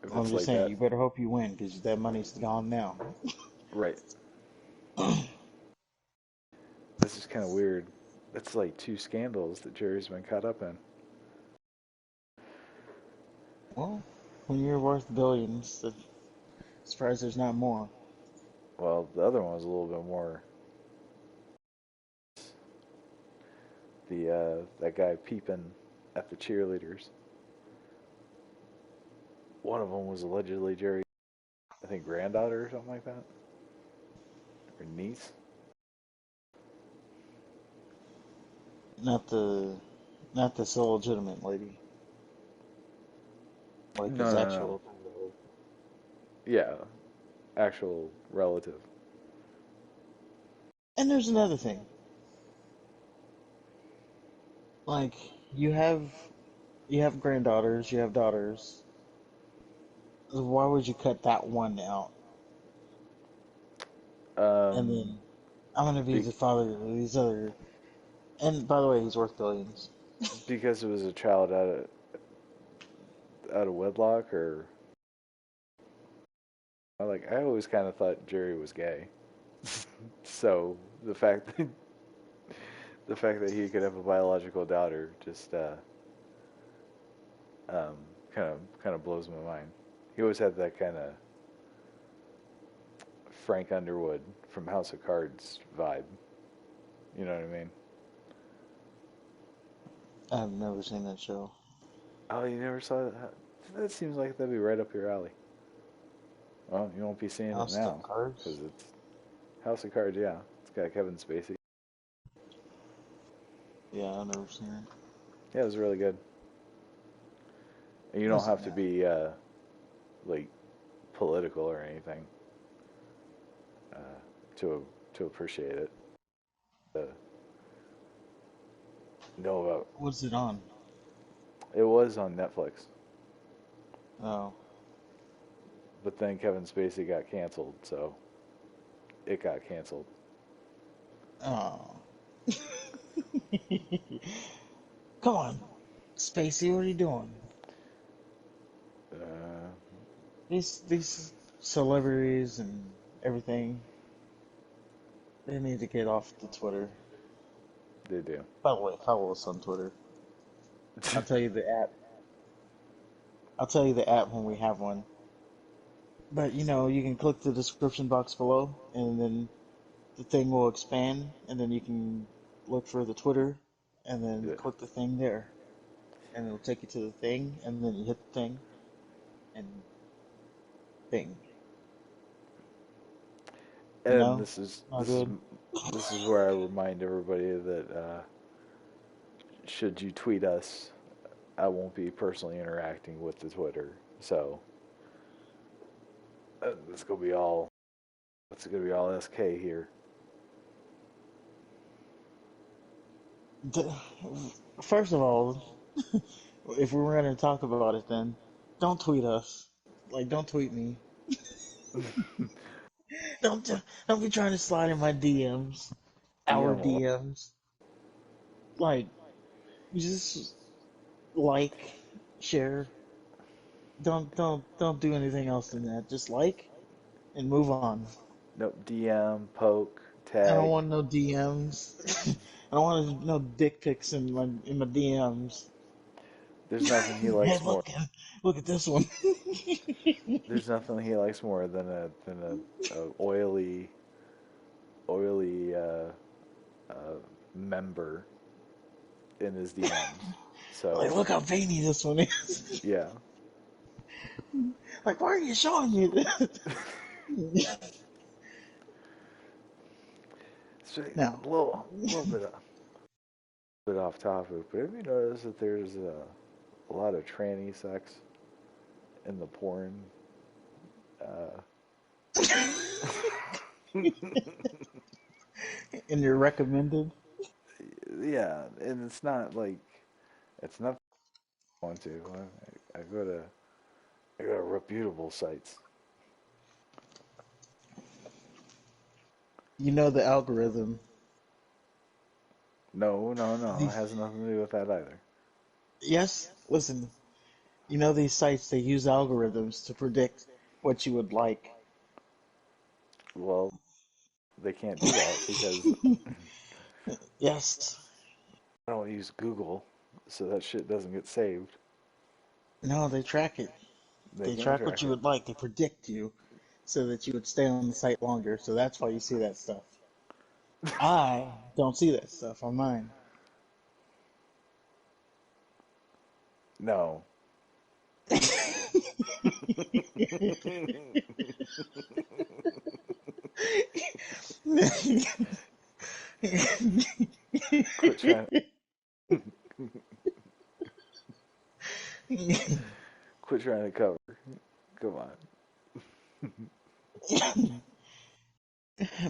If I'm it's just like saying that. you better hope you win because that money's gone now. Right. This is kind of weird. That's like two scandals that Jerry's been caught up in. Well, when you're worth billions, I'm surprised there's not more. Well, the other one was a little bit more. The that guy peeping at the cheerleaders. One of them was allegedly Jerry, I think granddaughter or something like that, or niece. Not the, not this illegitimate lady, like No, his no, no. actual. Yeah, actual relative. And there's another thing, like you have you have granddaughters, you have daughters. Why would you cut that one out? And Um, then I'm gonna be be, the father of these other. And by the way, he's worth billions. because it was a child out of wedlock, or I always kind of thought Jerry was gay. So the fact that he could have a biological daughter just um, kind of blows my mind. He always had that kind of Frank Underwood from House of Cards vibe. You know what I mean? I've never seen that show. Oh, you never saw that? That seems like that'd be right up your alley. Well, you won't be seeing it House of now Cards. because it's House of Cards. Yeah, it's got Kevin Spacey. Yeah, I've never seen it. Yeah, it was really good. And you don't Wasn't have to that? be like political or anything uh, to appreciate it. Uh, know about What's it on? it was on Netflix, Oh. but then Kevin Spacey got canceled, so it got canceled. Oh. Come on, Spacey, what are you doing? Uh, These celebrities and everything, they need to get off the Twitter. they do. By the way, follow us on Twitter. I'll tell you the app. I'll tell you the app when we have one. But you can click the description box below, and then the thing will expand, and then you can look for the Twitter, and then Yeah. click the thing there, and it'll take you to the thing, and then you hit the thing, and thing. And No, not this is good. this is where I remind everybody that should you tweet us, I won't be personally interacting with the Twitter. So it's gonna be all SK here. First of all, if we were going to talk about it, then don't tweet us. Like, don't tweet me. Don't don't be trying to slide in my DMs, our DM what? DMs. Like, just like, share. Don't do anything else than that. Just like and move on. No DM, poke, I don't tag. want no DMs. I don't want no dick pics in my DMs. There's nothing he Hey, likes more. look at this one. There's nothing he likes more than a oily member in his DMs. Like, So look how veiny this one is. yeah, Like, why are you showing me this? so Now, little bit off topic, but have you noticed that there's a lot of tranny sex in the porn? Uh, and you're recommended. yeah, and it's not like it's not I want to. I I go to reputable sites. You know the algorithm. No, no, no. The, It has nothing to do with that either. yes, listen. You know these sites, they use algorithms to predict what you would like. Well, they can't do that because Yes. I don't use Google, so that shit doesn't get saved. No, they track it. They They can track what track you it. would like. They predict you so that you would stay on the site longer. So that's why you see that stuff. I don't see that stuff on mine. No. Quit trying. Quit trying to cover. Come on.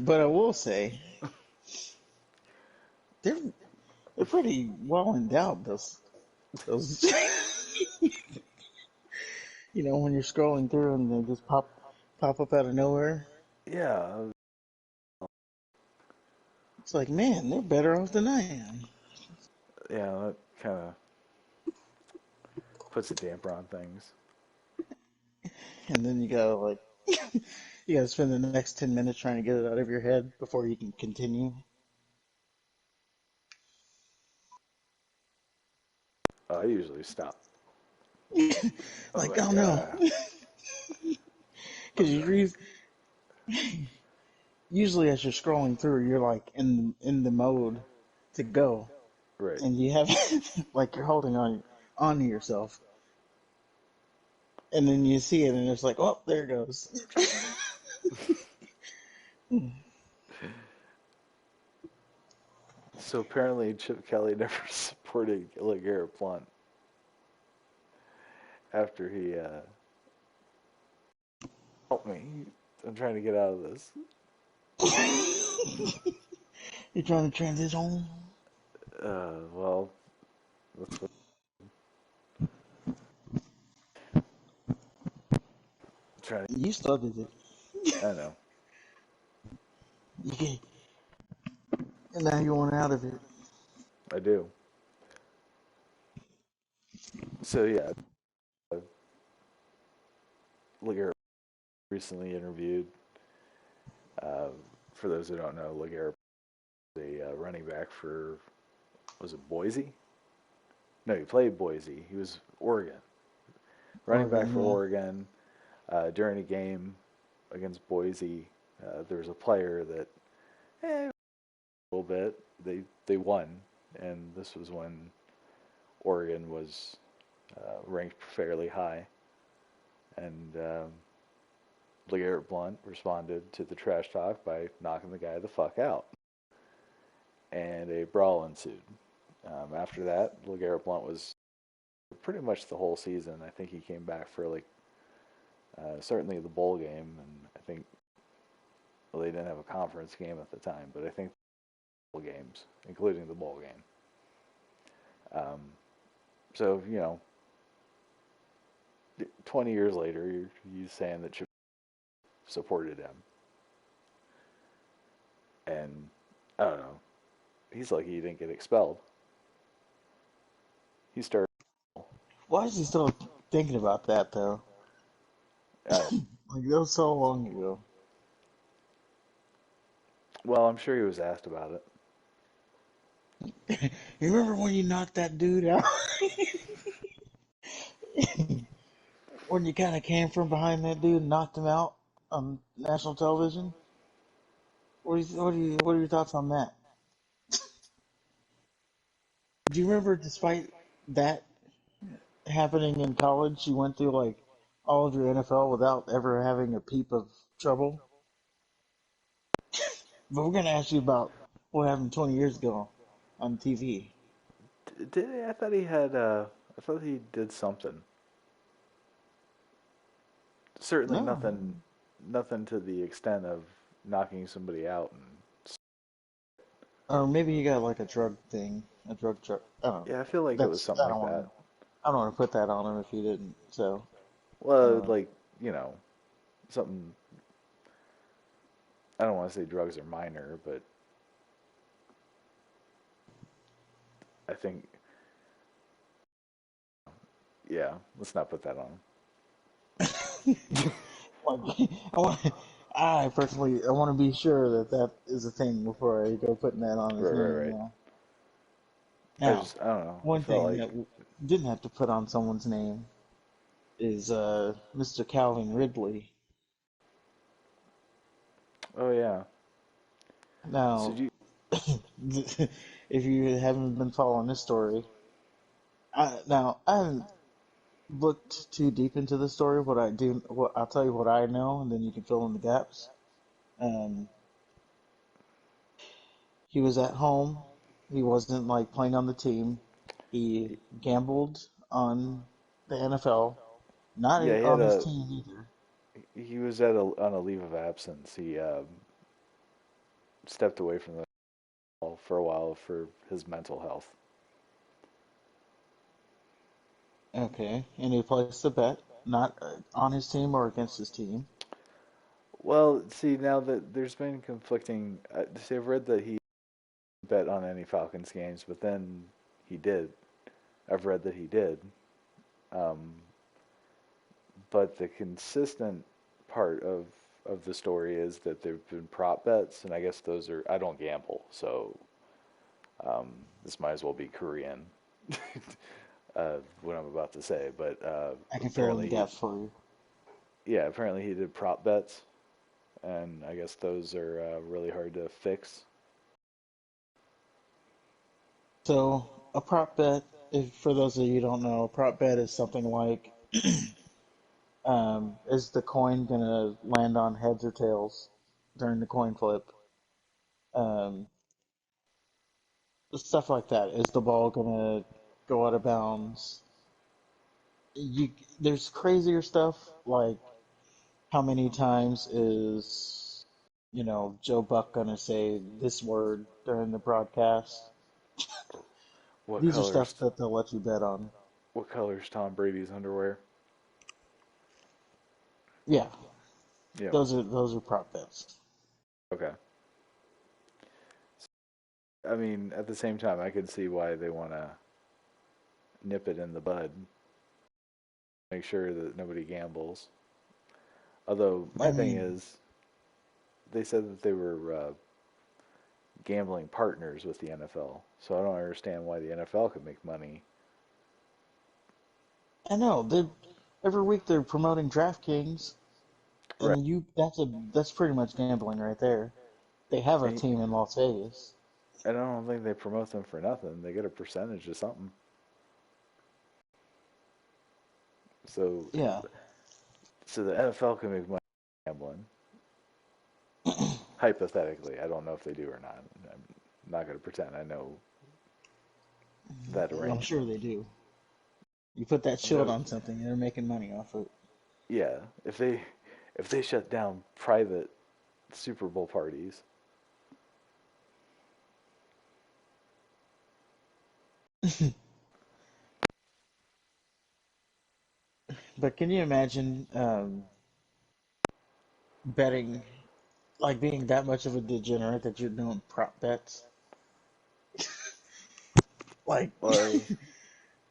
But I will say they're they're pretty well endowed. Those when you're scrolling through and they just pop up out of nowhere. Yeah, It's like, man, they're better off than I am. yeah. That kind of puts a damper on things. And then you gotta spend the next 10 minutes trying to get it out of your head before you can continue. I usually stop. I'm Like, like, oh no, because I'm done. usually as you're scrolling through, you're like in the mode to go, Right. and you have like you're holding on to yourself. and then you see it, and it's like, oh, there it goes. So apparently Chip Kelly never supported LeGarrette Blunt after he helped me. I'm trying to get out of this. You're trying to transition. Well, that's what I'm trying You started it. to. I know. You can, and now you want out of it. I do. So yeah, LeGarrette recently interviewed. Uh, for those who don't know, LeGarrette was a running back for, was it Boise? No, he played Boise. He was Oregon. Running back Oregon, for yeah. Oregon. During a game against Boise, there was a player that, a little bit. They won, and this was when Oregon was ranked fairly high, and LeGarrette Blunt responded to the trash talk by knocking the guy the fuck out, and a brawl ensued. After that, LeGarrette Blunt was pretty much the whole season. I think he came back for like certainly the bowl game, and I think, well, they didn't have a conference game at the time, but I think bowl games, including the bowl game. Um, so 20 years later, you're saying that Chip supported him, and I don't know. He's lucky he didn't get expelled. He started. Why is he still thinking about that though? Uh, Like that was so long ago. well, I'm sure he was asked about it. You remember when you knocked that dude out? When you kind of came from behind that dude and knocked him out on national television? What are your thoughts on that? Do you remember, despite that happening in college, you went through like all of your NFL without ever having a peep of trouble? But we're gonna ask you about what happened 20 years ago on TV. Did he? I thought he had. I thought he did something. Certainly No, nothing. Nothing to the extent of knocking somebody out. And or maybe you got like a drug thing, a drug truck. I don't know. yeah, I feel like it was That's something like that. I don't want to put that on him if he didn't. So, Well, um, like you know, something. I don't want to say drugs are minor, but I think, yeah, let's not put that on. like, I want, I personally, I want to be sure that that is a thing before I go putting that on his Right, right, name. right. Now, I don't know. I one felt thing that like, didn't have to put on someone's name is Mr. Calvin Ridley. oh yeah. So Now, do you, if you haven't been following this story, I haven't looked too deep into the story. What I'll tell you what I know, and then you can fill in the gaps. Um, he was at home. He wasn't like playing on the team. He gambled on the NFL, not yeah, on his team either. he was at a on a leave of absence. He stepped away from the ball for a while for his mental health. Okay, and he placed a bet, not on his team or against his team. Well, see, now that there's been conflicting, see, I've read that he bet on any Falcons games, but then he did. I've read that he did. Um, but the consistent part of the story is that there've been prop bets, and I guess those are, I don't gamble, so this might as well be Korean. What I'm about to say, but I can fill in the apparently he, gaps for you. yeah, apparently he did prop bets, and I guess those are really hard to fix. So a prop bet, if for those of you who don't know, a prop bet is something like Is the coin gonna land on heads or tails during the coin flip? Um, Stuff like that. Is the ball gonna go out of bounds? You, there's crazier stuff like how many times is Joe Buck gonna say this word during the broadcast? What These are stuff colors? that they'll let you bet on. What colors Tom Brady's underwear? Yeah, Yeah. those are prop bets. Okay. I mean, at the same time, I could see why they want to nip it in the bud, make sure that nobody gambles. Although I my thing mean, is, they said that they were gambling partners with the NFL, so I don't understand why the NFL could make money. I know they every week they're promoting DraftKings, Right. and that's pretty much gambling right there. They have a And, team in Las Vegas. and I don't think they promote them for nothing. They get a percentage of something. So, Yeah. so the NFL can make money gambling. Hypothetically, I don't know if they do or not. I'm not going to pretend I know that I'm sure arrangement. they do. You put that I mean, shield on something, they're making money off it. yeah, if they shut down private Super Bowl parties, But can you imagine betting, like being that much of a degenerate that you're doing prop bets? Like, well,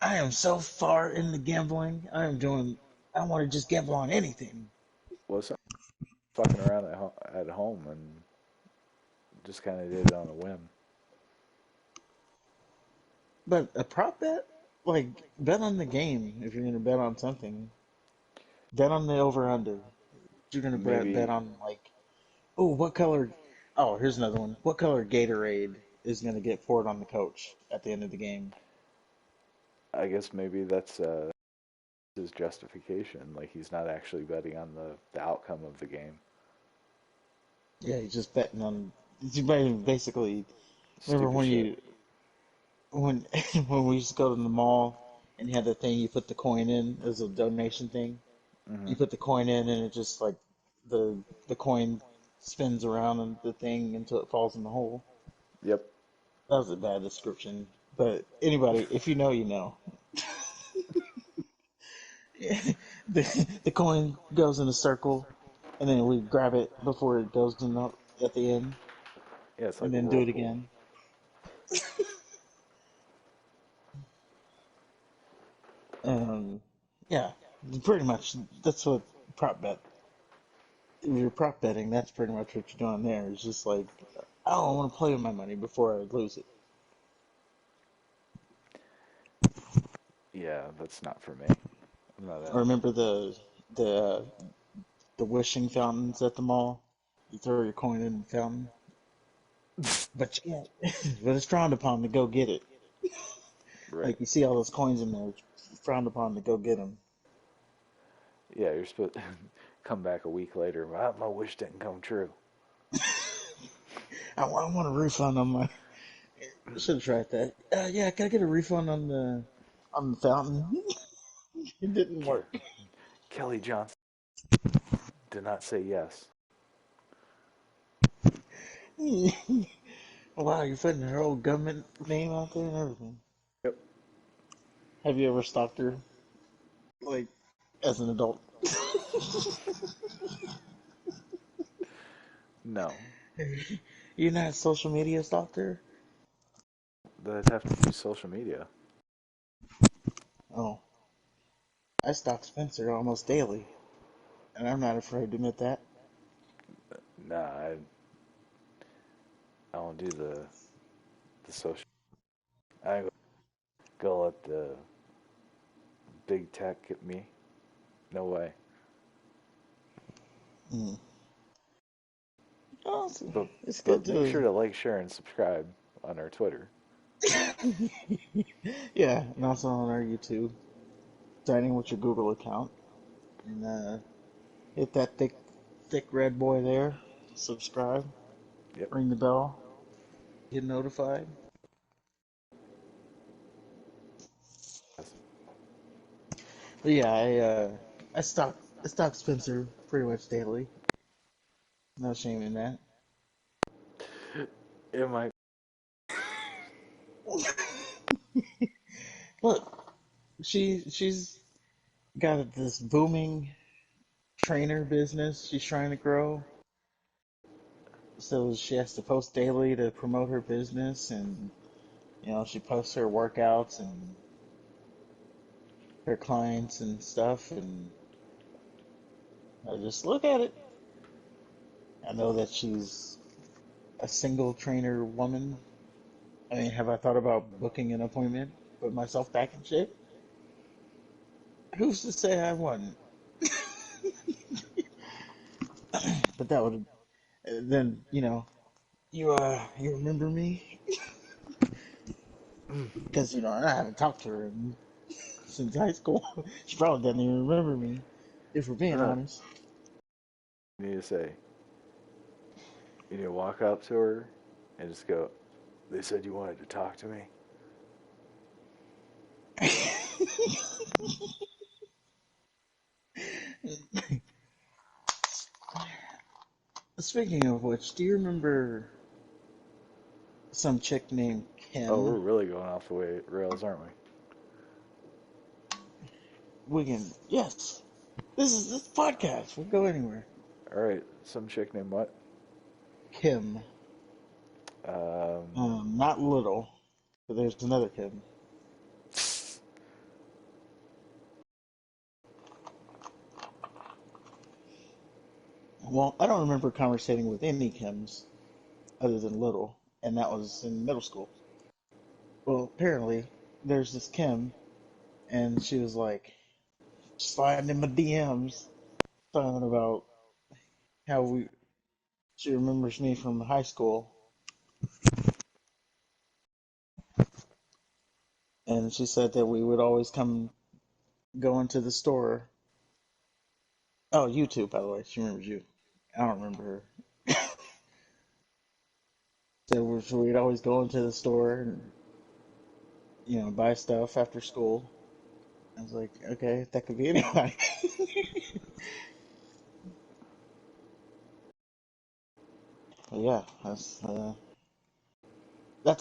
I am so far into gambling. I want to just gamble on anything. some fucking around at home and just kind of did it on a whim. But a prop bet? Like, bet on the game if you're going to bet on something. Bet on the over under. You're going to bet Maybe on, like, oh, what color? Oh, here's another one. What color Gatorade is going to get poured on the coach at the end of the game? I guess maybe that's his justification. Like he's not actually betting on the outcome of the game. Yeah, he's just betting on. Basically, remember Stupid shit. when when we used to go to the mall and you had the thing you put the coin in as a donation thing. Hmm. You put the coin in and it just like the the coin spins around in the thing until it falls in the hole. Yep. That was a bad description, but anybody, if you know, you know. The coin goes in a circle, and then we grab it before it goes in at the end, Yeah, it's and like a then do it whirlpool. again. Um, yeah, pretty much that's what prop bet. If you're prop betting, that's pretty much what you're doing there. It's just like, oh, I want to play with my money before I lose it. Yeah, that's not for me. I'm not I a. remember the the wishing fountains at the mall. You throw your coin in the fountain, but you can't. But it's frowned upon to go get it. Right. Like you see all those coins in there, it's frowned upon to go get them. Yeah, you're supposed to come back a week later. My wish didn't come true. I want a refund on my. I should have tried that. Yeah, can I get a refund on the fountain? It didn't Ke- work. Kelly Johnson did not say yes. Wow, you're putting her whole government name out there and everything. Yep. Have you ever stalked her, like, as an adult? No. You're not social media stalked her? That I'd have to use social media. Oh, I stalk Spencer almost daily, and I'm not afraid to admit that. Nah, I don't do the social. I ain't go let the big tech get me. No way. Mm. Oh, But it's good but make to. sure to like, share, and subscribe on our Twitter. Yeah, and also on our YouTube. Signing with your Google account. And hit that thick red boy there. Subscribe. Yep. Ring the bell. Get notified. Yes. But yeah, I stock Spencer pretty much daily. No shame in that. It might. Look, she's got this booming trainer business she's trying to grow. So she has to post daily to promote her business, and she posts her workouts and her clients and stuff, and I just look at it. I know that she's a single trainer woman. I mean, have I thought about booking an appointment, put myself back in shape? Who's to say I wouldn't? But that would then you remember me because I haven't talked to her since high school. She probably doesn't even remember me, if we're being No, honest. you need to say, you need to walk up to her and just go, they said you wanted to talk to me. Speaking of which, do you remember some chick named Oh, we're Kim? really going off the way rails, aren't we? Yes. This podcast. We'll go anywhere. All right, some chick named what? Kim. Um, Not little, but there's another Kim. Well, I don't remember conversating with any Kims other than little, and that was in middle school. Well, apparently there's this Kim, and she was like sliding in my DMs, talking about how she remembers me from high school, and she said that we would always come go into the store. Oh, YouTube, by the way, she remembers you. I don't remember her. So we'd always go into the store and buy stuff after school. I was like, okay, that could be anybody. But yeah, that's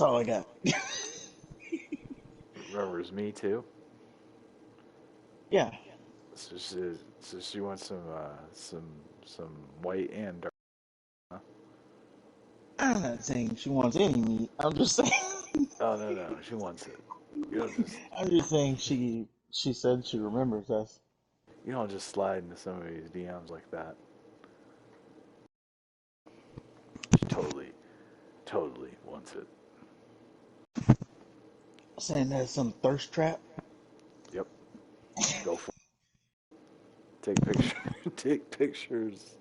all I got. remembers me too. Yeah, So she wants some white and dark. Huh? I'm not saying she wants any meat. I'm just saying. Oh no no, she wants it. You don't just I'm just saying she said she remembers us. you don't just slide into somebody's DMs like that. She totally wants it. Saying that's some thirst trap. Yep, go for it. Take pictures. Take pictures.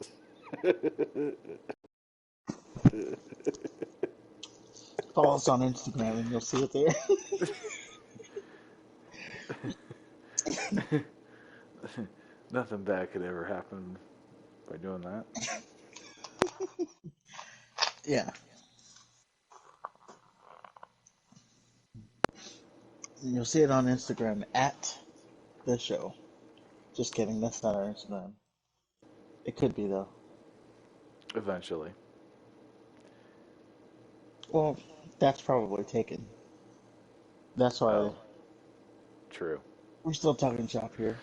Follow us on Instagram and you'll see it there. Nothing bad could ever happen by doing that. Yeah, and you'll see it on Instagram at the show. Just kidding, that's not our Instagram. It could be though. Eventually. Well, that's probably taken. That's why Oh, true. we're still talking shop here.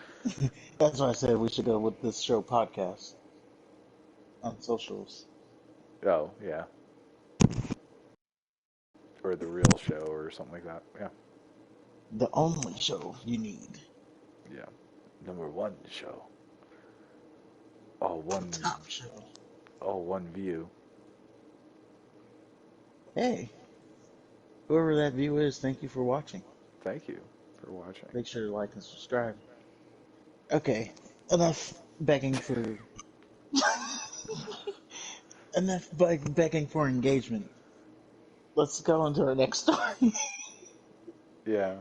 That's why I said we should go with this show podcast on socials. Oh, yeah. Or the real show or something like that. Yeah. The only show you need. Yeah. Number one show. All The one top show. all one view. Hey, whoever that view is, thank you for watching. Thank you for watching. Make sure to like and subscribe. Okay, enough begging for begging for engagement. Let's go into our next story. Yeah.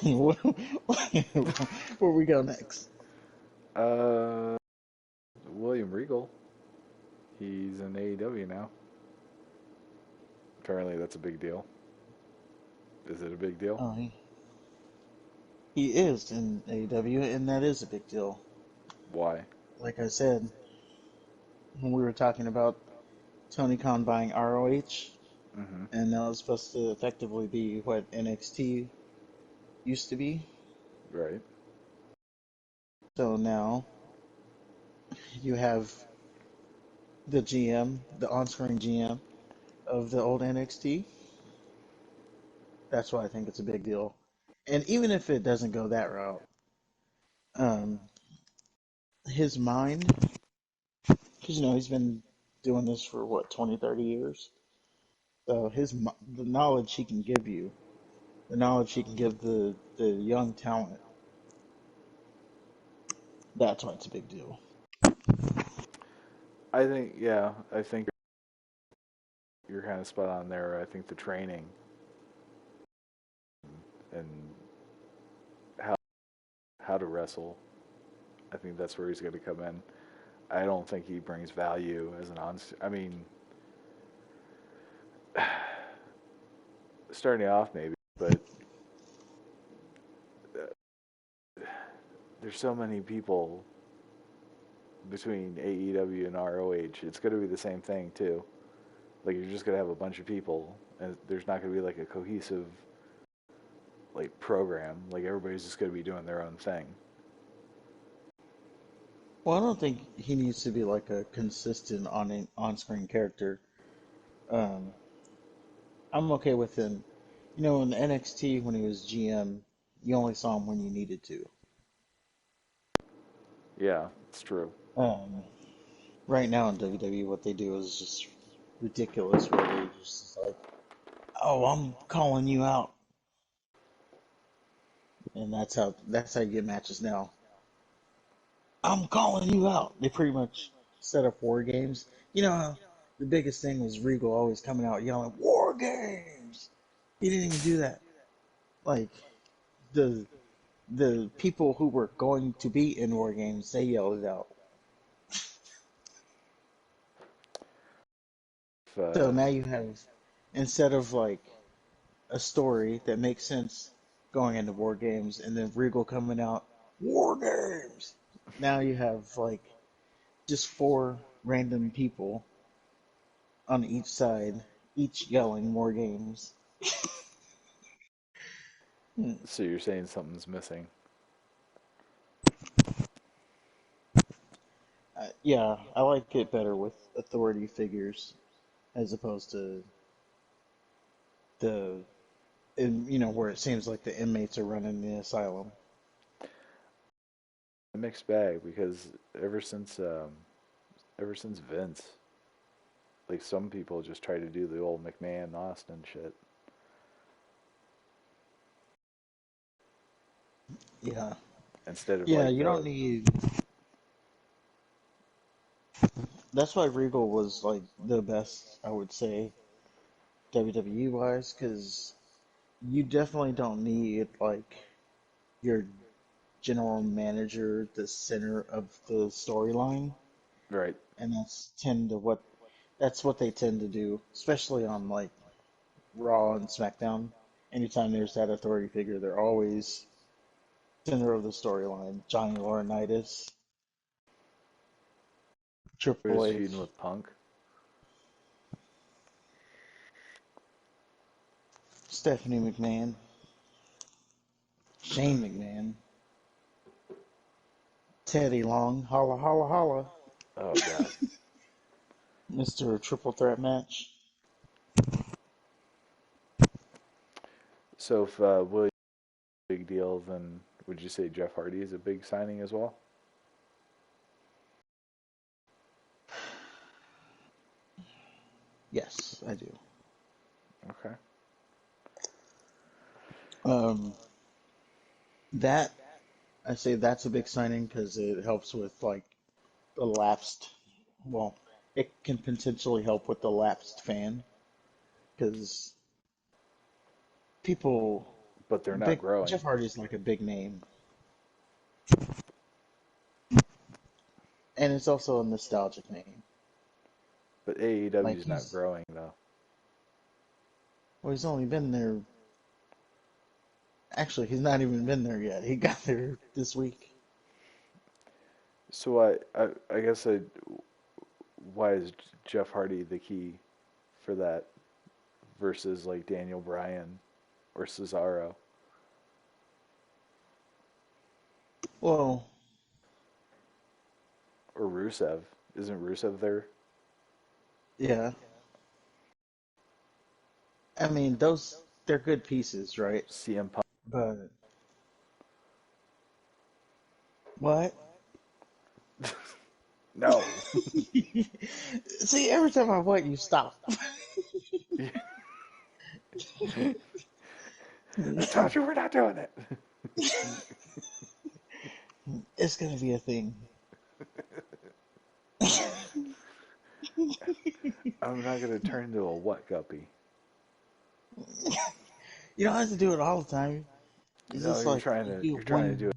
Where we go next? Uh, William Regal. He's in AEW now. Apparently, that's a big deal. Is it a big deal? Oh, he is in AEW, and that is a big deal. Why? Like I said, when we were talking about Tony Khan buying ROH, Mm-hmm. and that was supposed to effectively be what NXT used to be. Right. So now you have the GM, the on-screen GM of the old NXT. That's why I think it's a big deal. And even if it doesn't go that route, um, his mind, because he's been doing this for what 20, 30 years. So the knowledge he can give you, the knowledge he can give the young talent, that's why it's a big deal. I think, yeah, I think you're kind of spot on there. I think the training and how how to wrestle, I think that's where he's going to come in. I don't think he brings value as an on. I mean, starting off maybe, but there's so many people between AEW and ROH. It's going to be the same thing too. Like you're just going to have a bunch of people, and there's not going to be like a cohesive like program. Like everybody's just going to be doing their own thing. Well, I don't think he needs to be like a consistent on-screen character. Um, I'm okay with him. In NXT when he was GM, you only saw him when you needed to. Yeah, it's true. Um, right now in WWE, what they do is just ridiculous. Where they just like, "Oh, I'm calling you out," and that's how you get matches now. I'm calling you out. They pretty much set up war games. The biggest thing was Regal always coming out yelling "War games." He didn't even do that. Like the the people who were going to be in war games, they yelled it out. If, So now you have, instead of like a story that makes sense going into war games and then Regal coming out, war games. Now you have like just four random people on each side, each yelling war games. Hmm. so you're saying something's missing. Yeah, I like it better with authority figures as opposed to the, where it seems like the inmates are running the asylum. A mixed bag because ever since Vince, like some people just try to do the old McMahon Austin shit Yeah. instead of Yeah, like you don't the need. That's why Regal was like the best, I would say, WWE wise, because you definitely don't need like your general manager the center of the storyline, right. and that's what they tend to do, especially on like Raw and SmackDown. Anytime there's that authority figure, they're always center of the storyline. Johnny Laurinaitis, He Triple was feuding H, with Punk. Stephanie McMahon, Shane McMahon, Teddy Long, holla holla holla, Oh God. Mr. Triple Threat match. So if Williams is a big deal, then would you say Jeff Hardy is a big signing as well? Yes, I do. Okay. Um, that I say that's a big signing because it helps with like the lapsed. Well, it can potentially help with the lapsed fan because people. but they're not growing. Jeff Hardy's like a big name, and it's also a nostalgic name. But Like AEW's not growing though. he's only been there. Actually, he's not even been there yet. He got there this week. So I guess why is Jeff Hardy the key for that versus like Daniel Bryan or Cesaro Well, or Rusev? Isn't Rusev there? yeah. I mean, they're good pieces, right? CM Punk? But what? No. See, every time I what, you stop. I told you we're not doing it. It's gonna be a thing. I'm not gonna turn into a what guppy. You don't have to do it all the time. It's No, just like you do you're trying to do it.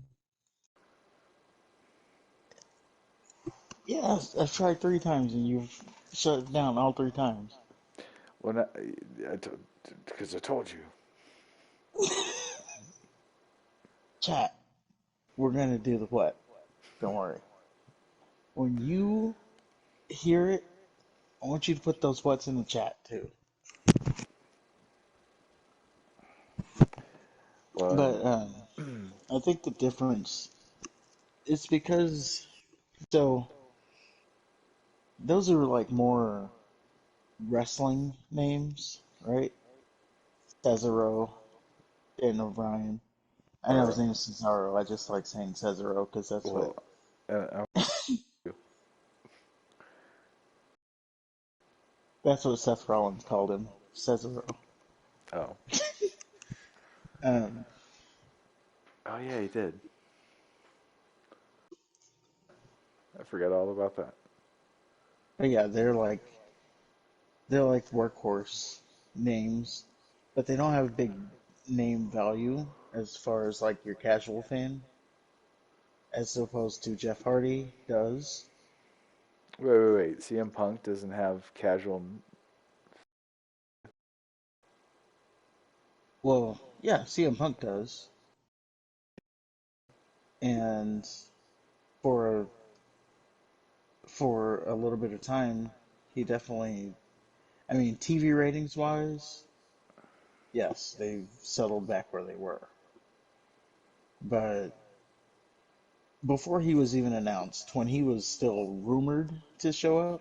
one. Yeah, I've tried 3 times and you've shut it down all 3 times. Well, not, because I told you. Chat, we're gonna do the what? Don't worry. When you hear it, I want you to put those what's in the chat too. Well, But I think the difference is because so those are like more wrestling names, right? Cesaro, Daniel Bryan. I know his or name is Cesaro. I just like saying Cesaro because that's what well, I, that's what Seth Rollins called him, Cesaro. oh, Um, oh yeah, he did. I forgot all about that. but yeah, they're like workhorse names, but they don't have a big name value as far as like your casual fan, as opposed to Jeff Hardy does. Wait. CM Punk doesn't have casual. Well, yeah, CM Punk does, and for for a little bit of time, he definitely. I mean, TV ratings wise, yes, they've settled back where they were, but before he was even announced, when he was still rumored to show up,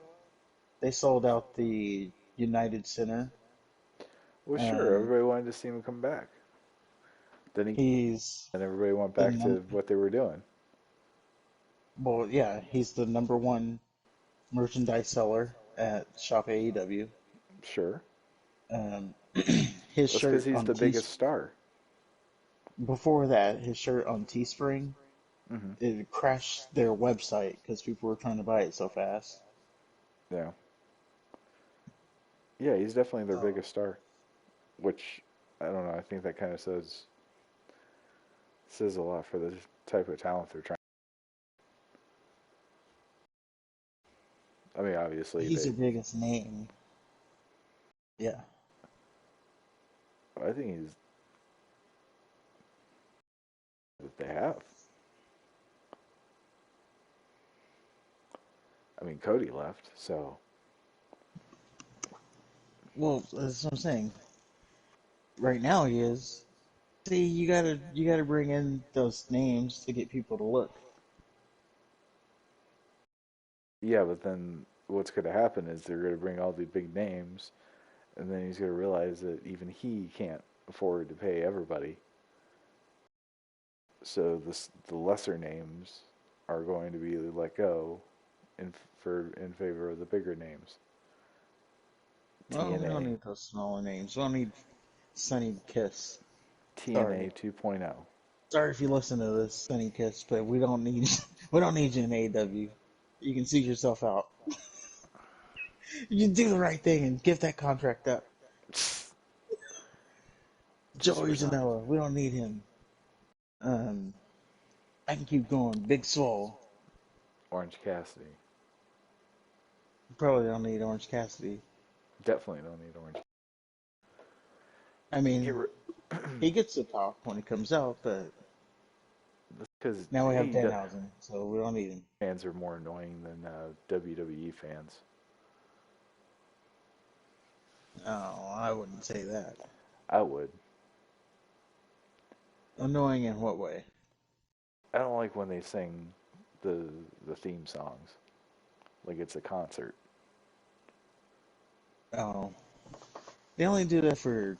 they sold out the United Center. Well, sure, Um, everybody wanted to see him come back. Then he he's and everybody went the back to what they were doing. well, yeah, he's the number one merchandise seller at Shop AEW. Sure, Um, his that's because shirt he's on the biggest star. before that, his shirt on Teespring, Hmm. it crashed their website because people were trying to buy it so fast. Yeah, yeah, he's definitely their So, biggest star. Which I don't know. I think that kind of says a lot for the type of talent they're trying. I mean, obviously he's they. their biggest name. Yeah. I think he's that they have. I mean, Cody left, so Well, that's what I'm saying. Right now he is. See, you gotta bring in those names to get people to look. yeah. But then what's going to happen is they're going to bring all the big names, and then he's going to realize that even he can't afford to pay everybody. So the lesser names are going to be let go in favor of the bigger names. Well, we don't TNA, need those smaller names. We don't need Sunny Kiss. TNA Sorry. 2.0. Sorry if you listen to this, Sunny Kiss, but we don't need we don't need you in AW. You can see yourself out. You do the right thing and give that contract up. Joey Supersonic. Zanella, we don't need him. Um, I can keep going. Big Swole. Orange Cassidy. Probably don't need Orange Cassidy. Definitely don't need Orange. I Get mean, rid. he gets to talk when he comes out, but Because now we have AEW Danhausen, so we don't need him. fans are more annoying than WWE fans. Oh, I wouldn't say that. I would. Annoying in what way? I don't like when they sing the the theme songs like it's a concert. Oh, they only do that for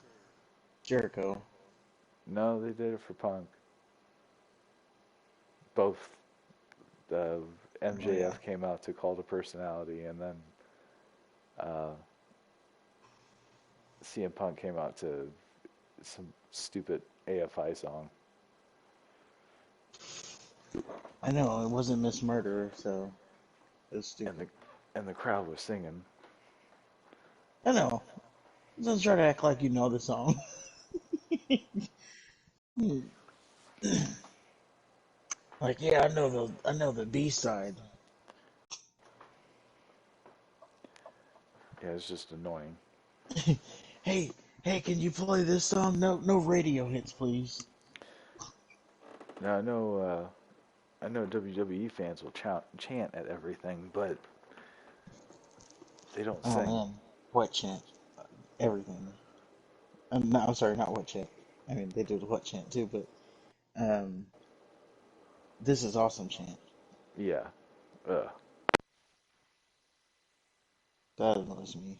Jericho. No, they did it for Punk. Both Oh yeah. MJF came out to Call to Personality, and then uh, CM Punk came out to some stupid AFI song, I know it wasn't Miss Murder, so it was and the stupid. crowd was singing. I know. Don't try to act like you know the song. Like, yeah, I know the B side. Yeah, it's just annoying. Hey, hey, can you play this song? No, no radio hits, please. Now I know WWE fans will chant at everything, but they don't Oh sing. man, wet chant, everything. No, I'm sorry, not wet chant. I mean, they do the wet chant too, but um, this is awesome chant. Yeah. Ugh. That annoys me.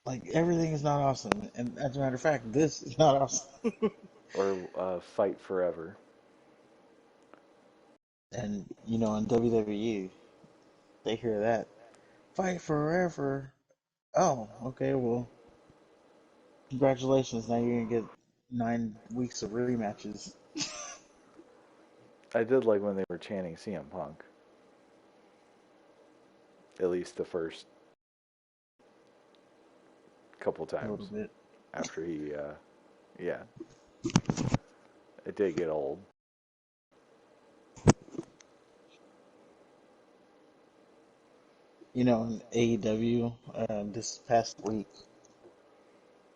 Like everything is not awesome, and as a matter of fact, this is not awesome. Or Fight Forever. And you know, in WWE, they hear that fight forever. Oh, okay, well, congratulations. Now you're gonna get 9 weeks of rematches. I did like when they were chanting CM Punk. At least the first couple A little times bit. after yeah, it did get old. You know, in AEW, this past week,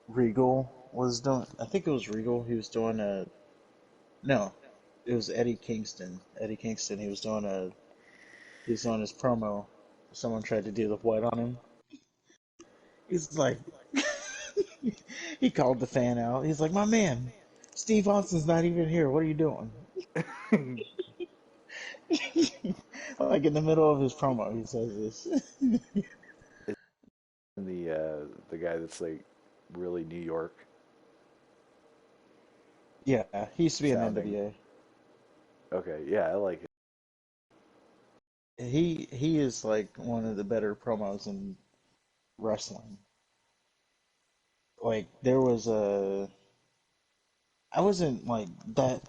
Regal was doing. I think it was Regal. He was doing a. No, it was Eddie Kingston. Eddie Kingston. He was doing a. He was doing his promo. Someone tried to do the what on him. He's like, he called the fan out. He's like, my man, Steve Austin's not even here. What are you doing? Like in the middle of his promo, he says this. The guy that's like really New York Yeah, he used to be in sounding. NWA. Okay, yeah, I like it. He is like one of the better promos in wrestling. Like there was a I wasn't like that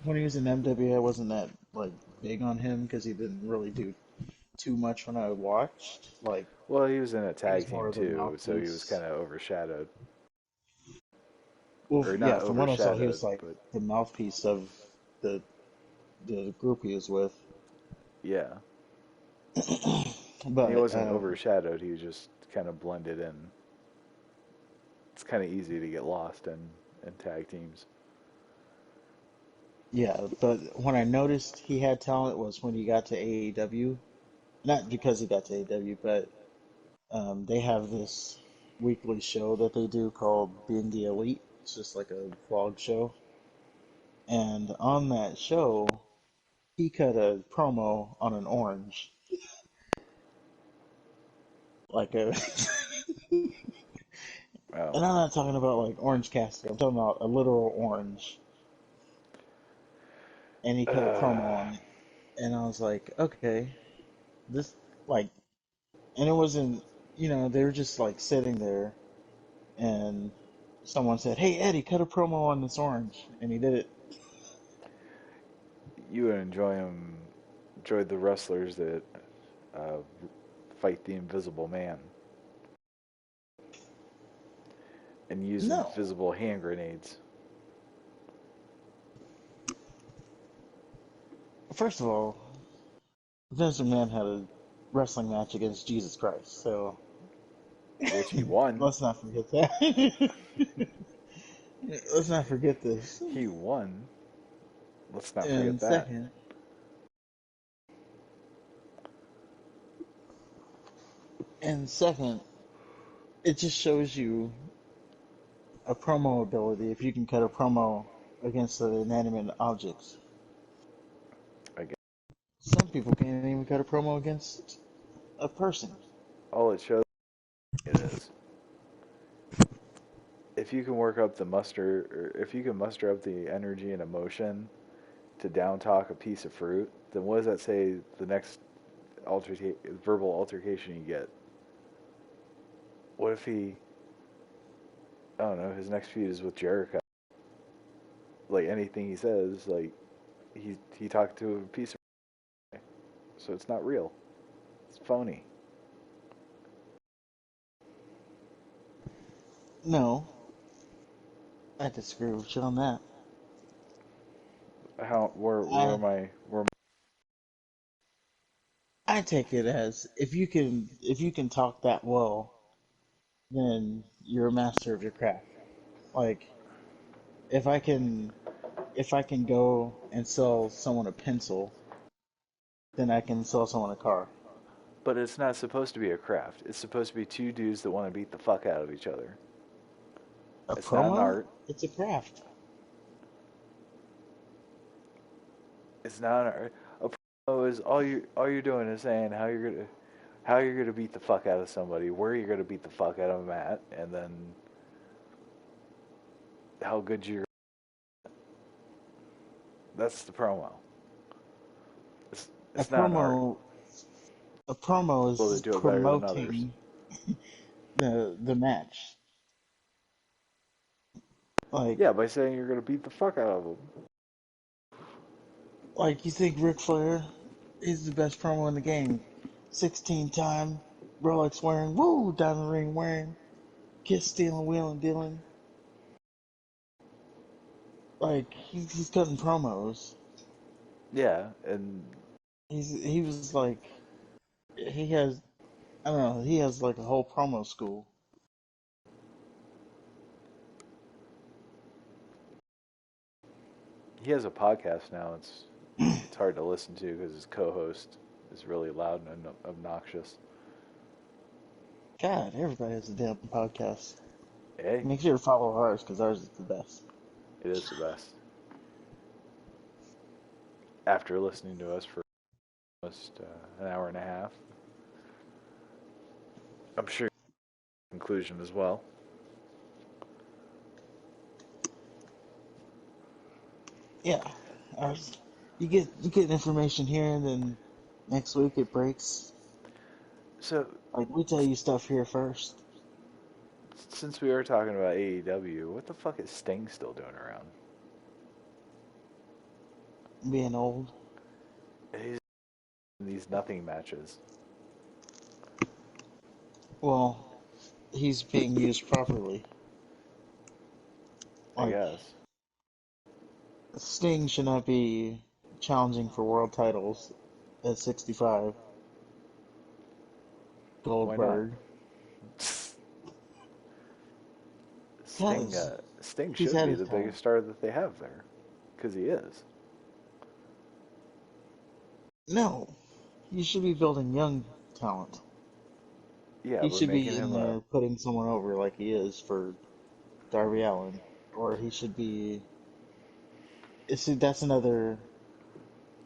when he was in MWA. I wasn't that like big on him because he didn't really do too much when I watched. Like Well, he was in a he was tag more team of the too, so he was mouthpiece. kind of overshadowed, Well, or yeah, not from what I saw, he overshadowed, was like but the mouthpiece of the the group he was with. yeah, he But wasn't overshadowed. He was just kind of blended in. It's kind of easy to get lost in tag teams. yeah, but when I noticed he had talent was when he got to AEW. Not because he got to AEW, but they have this weekly show that they do called Being the Elite. It's just like a vlog show. And on that show, he cut a promo on an orange. Like a. Oh, And I'm not talking about like Orange Cassidy. I'm talking about a literal orange. And he cut a promo uh, on it. And I was like, okay, this, like, and it wasn't, they were just like sitting there and someone said, hey, Eddie, cut a promo on this orange. And he did it. you would enjoy the wrestlers that uh, fight the Invisible Man. and use No. invisible hand grenades. First of all, Vince McMahon had a wrestling match against Jesus Christ, so Which he won. let's not forget that. Let's not forget this. He won. Let's not forget And that. second, and second, it just shows you a promo ability if you can cut a promo against the inanimate objects. I guess. Some people can't even cut a promo against a person. All it shows it is. If you can work up the muster, or if you can muster up the energy and emotion to down talk a piece of fruit, then what does that say the next verbal altercation you get? What if he, I don't know, his next feud is with Jericho? Like anything he says, like he talked to a piece of fruit, so it's not real. It's phony. No, I disagree with you on that. How I where am I take it as if you can talk that well, then you're a master of your craft. Like if I can if I can go and sell someone a pencil, then I can sell someone a car. But it's not supposed to be a craft. It's supposed to be two dudes that want to beat the fuck out of each other. A It's not an promo? art. It's a craft. It's not an art. A promo is all you're doing is saying how you're gonna beat the fuck out of somebody, where you're gonna beat the fuck out of them at, and then how good you're. That's the promo. It's A it's not an art. promo a promo People is that do it better than others. promoting the match. Like Yeah, by saying you're gonna beat the fuck out of them. you think Ric Flair is the best promo in the game. 16-time Rolex wearing, woo, diamond ring wearing, kiss stealing, wheeling, dealing. Like he's cutting promos. Yeah, and He was like he has I don't know, he has like a whole promo school. he has a podcast now. It's hard to listen to because his co-host is really loud and obnoxious. God, everybody has a damn podcast. Hey, Make sure to follow ours because ours is the best. it is the best. After listening to us for almost an hour and a half, I'm sure conclusion as well. Yeah, ours. You get information here, and then next week it breaks. So, Like we tell you stuff here first. since we are talking about AEW, what the fuck is Sting still doing around? Being old. He's in these nothing matches, Well, he's being used properly. I Like guess. Sting should not be challenging for world titles at 65. Why not? Goldberg, because Sting he's should had be his the time. biggest star that they have there, because he is. No, he should be building young talent. Yeah, He but should making be in him a there putting someone over like he is for Darby Allin, or he should be. See, that's another.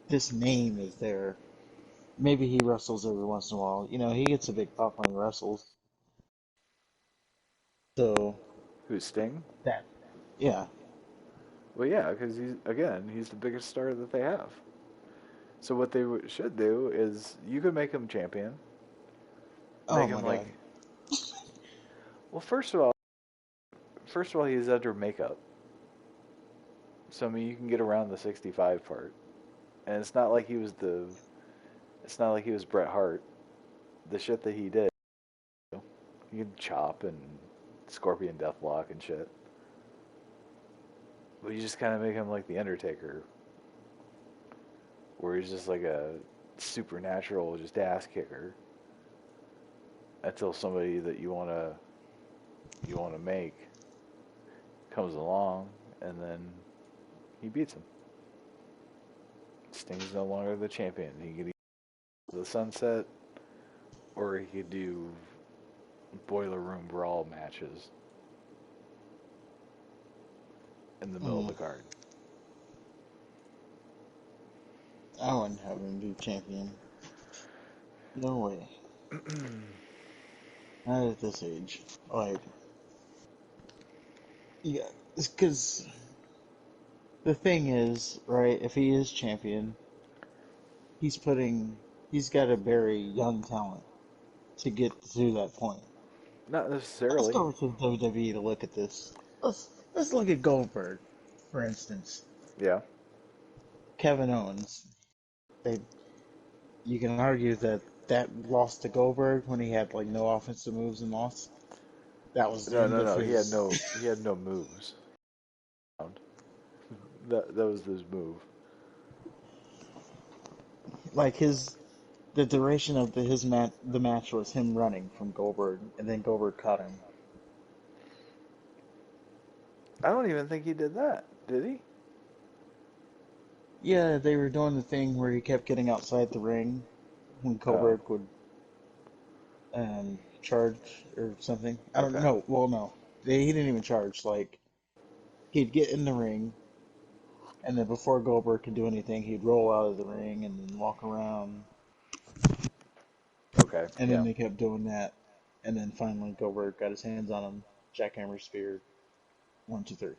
This name is there. Maybe he wrestles every once in a while. You know, he gets a big pop when he wrestles. So who's Sting? that, yeah. Well, yeah, because he's the biggest star that they have. So what they should do is you could make him champion, Oh make my him God. like. Well, first of all, he's under makeup, so I mean you can get around the 65 part, and it's not like he was Bret Hart. The shit that he did, he could chop and Scorpion Deathlock and shit. But you just kind of make him like the Undertaker, where he's just like a supernatural, just ass kicker until somebody that you want to make comes along, and then he beats him. Sting's no longer the champion. He could either the sunset, or he could do boiler room brawl matches in the middle of Mm, the card. I wouldn't have him be champion. No way. Not at this age. Like, yeah, it's because the thing is, right? If he is champion, he's putting, he's got to bury young talent to get to that point. Not Let's necessarily. go over to WWE to look at this. Let's look at Goldberg, for instance. Yeah. Kevin Owens. They You can argue that loss to Goldberg when he had like no offensive moves and lost. That was the No, end no, of no. He had his. no. He had no moves. That was his move. Like the duration of the match was him running from Goldberg, and then Goldberg caught him. I don't even think he did that. Did he? Yeah, they were doing the thing where he kept getting outside the ring when Oh, Goldberg would charge or something. I don't okay. know. Well, no, he didn't even charge. Like he'd get in the ring, and then before Goldberg could do anything, he'd roll out of the ring and then walk around. Okay. And then Yeah. they kept doing that, and then finally Goldberg got his hands on him, jackhammer spear, 1, 2, 3.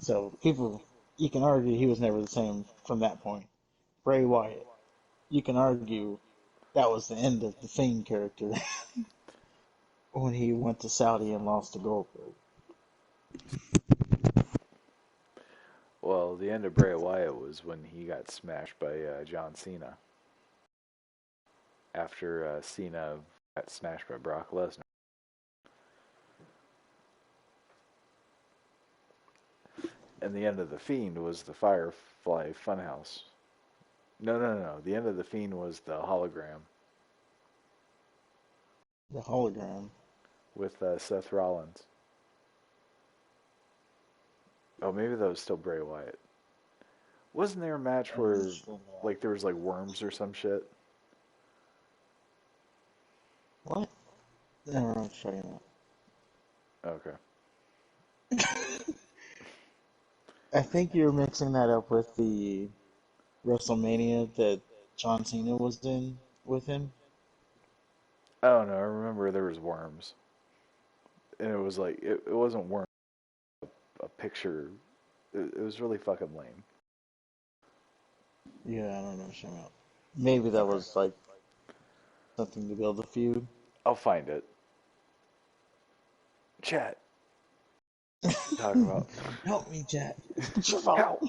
So people, you can argue he was never the same from that point. Bray Wyatt, you can argue that was the end of the Fiend character when he went to Saudi and lost to Goldberg. Well, the end of Bray Wyatt was when he got smashed by John Cena after Cena got smashed by Brock Lesnar. And the end of the Fiend was the Firefly Funhouse. No, no, no, no. The end of the Fiend was the hologram The hologram. with Seth Rollins. Oh, maybe that was still Bray Wyatt. Wasn't there a match where like there was like worms or some shit? What? I don't know what you're talking Okay. about. I think you're mixing that up with the WrestleMania that John Cena was in with him. I don't know. I remember there was worms, and it was like it wasn't worm a picture. It was really fucking lame. Yeah, I don't know what you're talking about. Maybe that Okay. was like something to build a feud. I'll find it. Chat. Talking about Help me, Jack. It's your fault. help.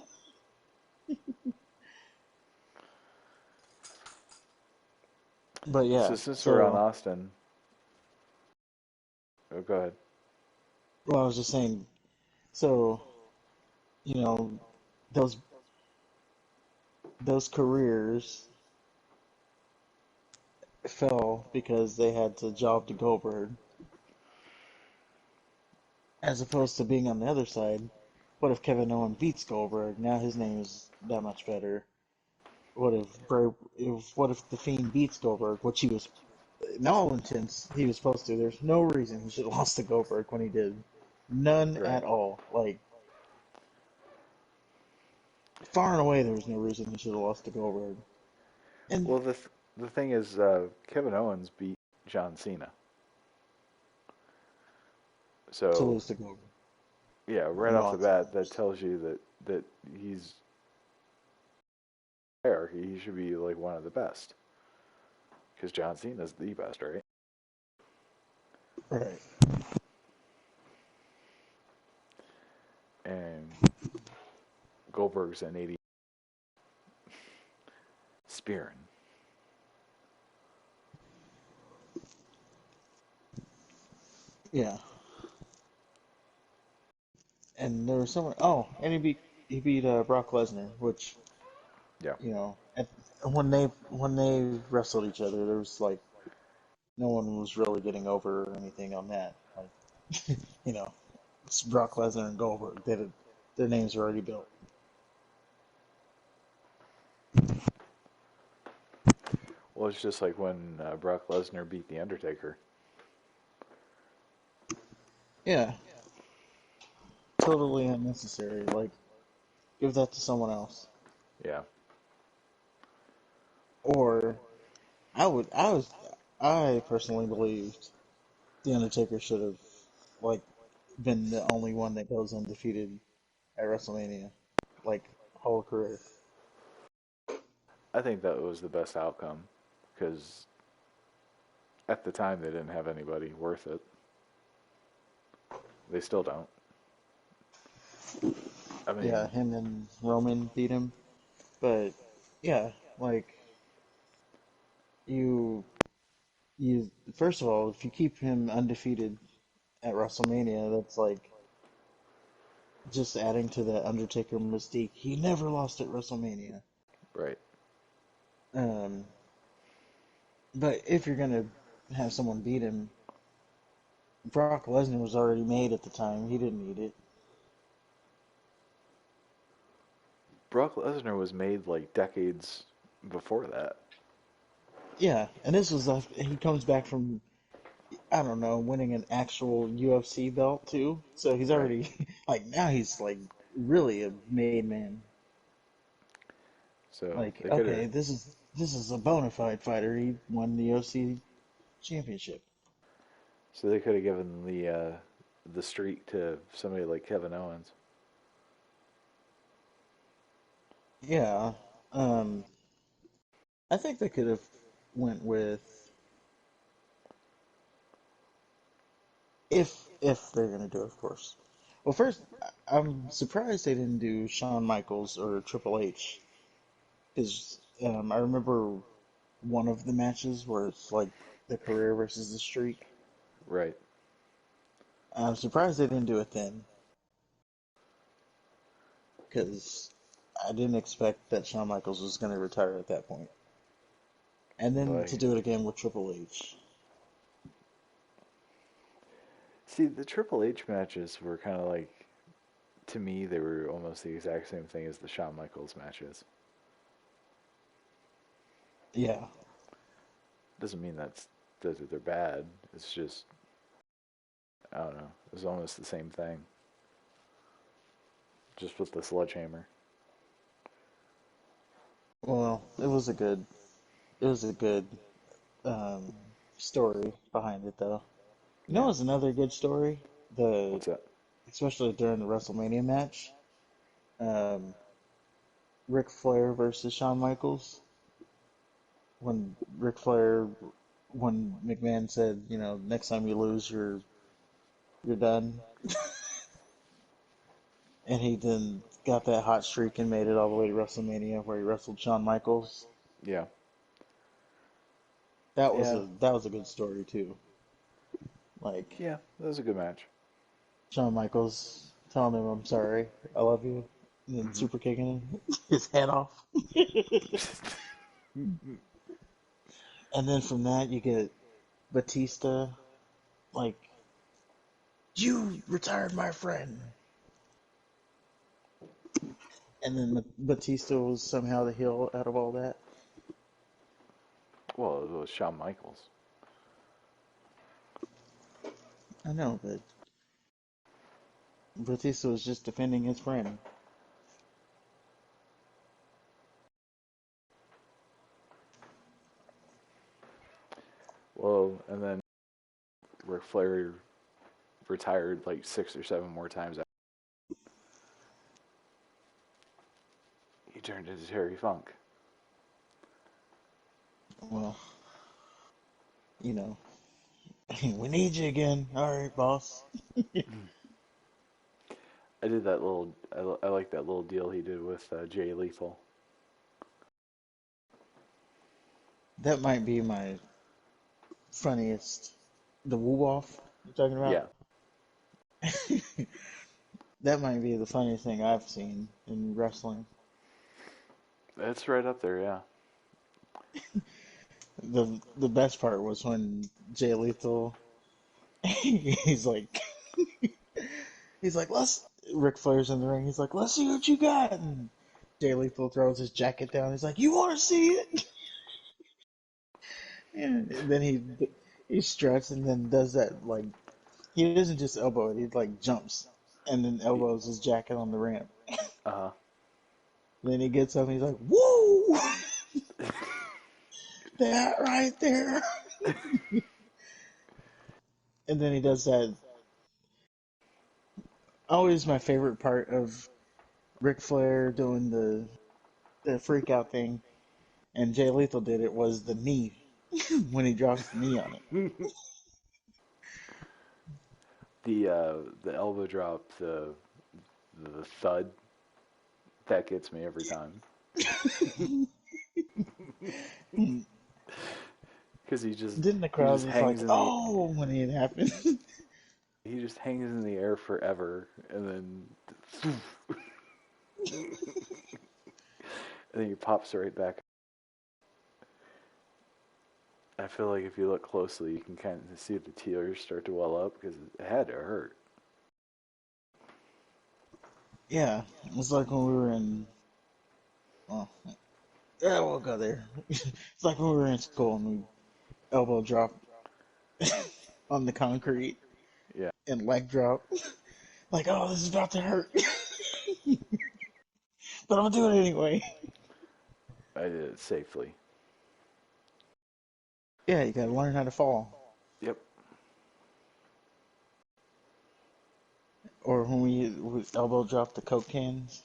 But So yeah, since we're on so Austin, oh, go ahead. well, I was just saying. So you know, those those careers fell because they had to job to Goldberg, as opposed to being on the other side. What if Kevin Owens beats Goldberg? Now his name is that much better. What if the Fiend beats Goldberg, which he was, in all intents, he was supposed to. There's no reason he should have lost to Goldberg when he did. None Right. at all. Like, far and away, there was no reason he should have lost to Goldberg. And Well, the thing is, Kevin Owens beat John Cena. to So lose to Goldberg yeah, right in off the lots of bat, that matters. tells you that he's hierarchy. He should be like one of the best because John Cena's the best, right? Right. And Goldberg's an 80 spearing. Yeah. and there was someone. Oh, and he beat Brock Lesnar, which Yeah. at, when they wrestled each other, there was like no one was really getting over or anything on that. Like you know, it's Brock Lesnar and Goldberg. Their names were already built. Well, it's just like when Brock Lesnar beat The Undertaker. Yeah, totally unnecessary. Like give that to someone else. Yeah. Or I personally believed the Undertaker should have like been the only one that goes undefeated at WrestleMania, like whole career. I think that was the best outcome because at the time they didn't have anybody worth it. They still don't. I Yeah, mean, him and Roman beat him, but yeah, like you you first of all, if you keep him undefeated at WrestleMania, that's like just adding to the Undertaker mystique. He never lost at WrestleMania. right. Um, but if you're gonna have someone beat him, Brock Lesnar was already made at the time. He didn't need it. Brock Lesnar was made like decades before that. Yeah, and this was he comes back from I don't know winning an actual UFC belt too. So he's Right. already like now he's like really a made man. So Like they could have okay, this is a bona fide fighter. He won the UFC championship. they could have given the streak to somebody like Kevin Owens. Yeah, um, I think they could have went with if they're gonna do it, of course. Well, first, I'm surprised they didn't do Shawn Michaels or Triple H because I remember one of the matches where it's like the career versus the streak. Right. I'm surprised they didn't do it then because I didn't expect that Shawn Michaels was going to retire at that point. And then to Like, do it again with Triple H. see, the Triple H matches were kind of like, to me, they were almost the exact same thing as the Shawn Michaels matches. Yeah. Doesn't mean that they're bad. It's just, I don't know. It was almost the same thing, just with the sledgehammer. Well, it was a good um, story behind it though. You know, Yeah. it's another good story. The What's that? Especially during the WrestleMania match, um, Ric Flair versus Shawn Michaels. When Ric Flair, when McMahon said, next time you lose, you're done, and he then got that hot streak and made it all the way to WrestleMania where he wrestled Shawn Michaels. Yeah. That was Yeah. a good story too. Like Yeah. That was a good match. Shawn Michaels telling him, "I'm sorry, I love you," and then Hmm. super kicking his head off. And then from that you get Batista like, "You retired my friend," and then Batista was somehow the heel out of all that. Well, it was Shawn Michaels. I know, but Batista was just defending his friend. Well, and then Ric Flair retired like 6 or 7 more times. He turned into Terry Funk. Well, you know, we need you again. All right, boss. I did that little. I like that little deal he did with Jay Lethal. That might be my funniest. The woo off you're talking about? Yeah. That might be the funniest thing I've seen in wrestling. It's right up there, yeah. The best part was when Jay Lethal he's like he's like let's Ric Flair's in the ring. He's like let's see what you got. And Jay Lethal throws his jacket down. He's like you want to see it? And then he struts and then does that like he doesn't just elbow it. He like jumps and then elbows his jacket on the ramp. Uh Then he gets up and he's like woo that right there. huh. And then he does that. Always my favorite part of Ric Flair doing the freak out thing, and Jay Lethal did it was the knee when he drops the knee on it. The elbow drop, the thud that gets me every time because Didn't the he crowd just just like hangs in the oh when it happened? he just hangs in the air forever and then and then he pops right back. I feel like if you look closely, you can kind of see the tears start to well up because it had to hurt. Yeah, it was like when we were in. Oh, yeah, we'll go there. It's like when we were in school and we elbow drop on the concrete Yeah, and leg drop. Like, oh, this is about to hurt, but I'm gonna do it anyway. I did it safely. Yeah, you gotta learn how to fall. Yep. Or when we elbow drop the Coke cans.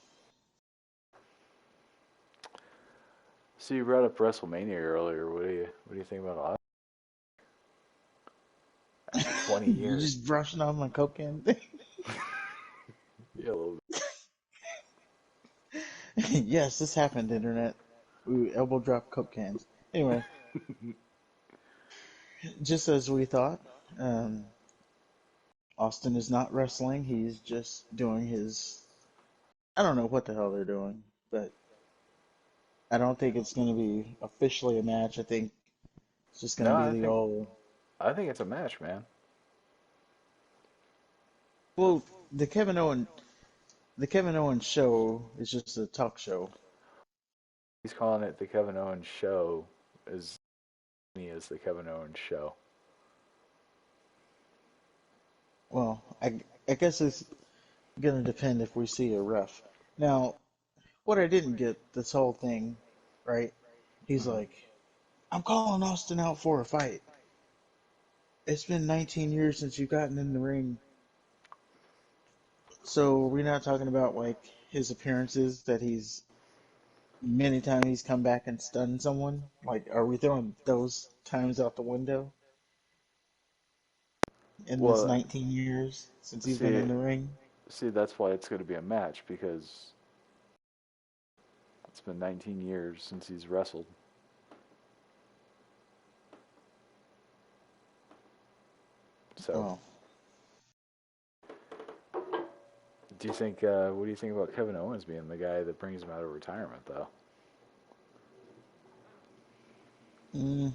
So you brought up WrestleMania earlier. What do you think about after 20 You years? just brushing off my Coke can thing. Yeah, a little Yes, this happened, internet. We elbow drop Coke cans. Anyway, bit. just as we thought, um, Austin is not wrestling. He's just doing his. I don't know what the hell they're doing, but I don't think it's going to be officially a match. I think it's just going No, to be the old. I think it's a match, man. Well, the Kevin Owen the Kevin Owens show is just a talk show. He's calling it the Kevin Owens show as he is the Kevin Owens show. Well, I guess it's going to depend if we see a ref. Now, what I didn't get this whole thing, right? He's Hmm. like, I'm calling Austin out for a fight. It's been 19 years since you've gotten in the ring. So we're not talking about like his appearances that he's many times he's come back and stunned someone. Like, are we throwing those times out the window in this Well, 19 years since he's been see, in the ring? that's why it's going to be a match because it's been 19 years since he's wrestled. So, Oh, do you think? What do you think about Kevin Owens being the guy that brings him out of retirement, though? mm,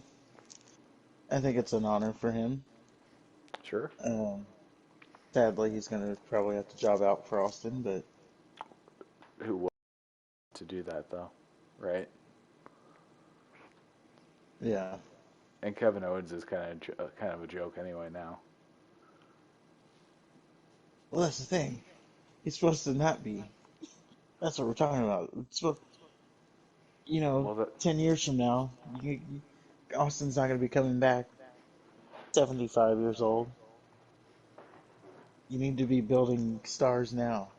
I think it's an honor for him. Sure. Um, Sadly, he's going to probably have to job out for Austin, but Who was to do that though, right? yeah. And Kevin Owens is kind of a joke anyway now. Well, that's the thing. He's supposed to not be. That's what we're talking about. It's supposed, Well, 10 years from now, Austin's not going to be coming back 75 years old. You need to be building stars now.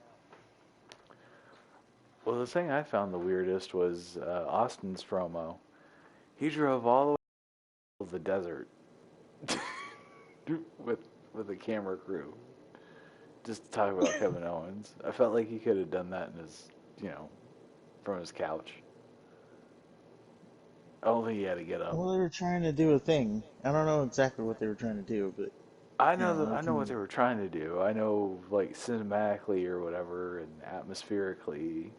the thing I found the weirdest was Austin's promo. He drove all the way to the desert with a camera crew just to talk about Kevin Owens. I felt like he could have done that in his, you know, from his couch. Only he had to get up. Well, they were trying to do a thing. I don't know exactly what they were trying to do, but We I know what can they were trying to do. I know like cinematically or whatever and atmospherically.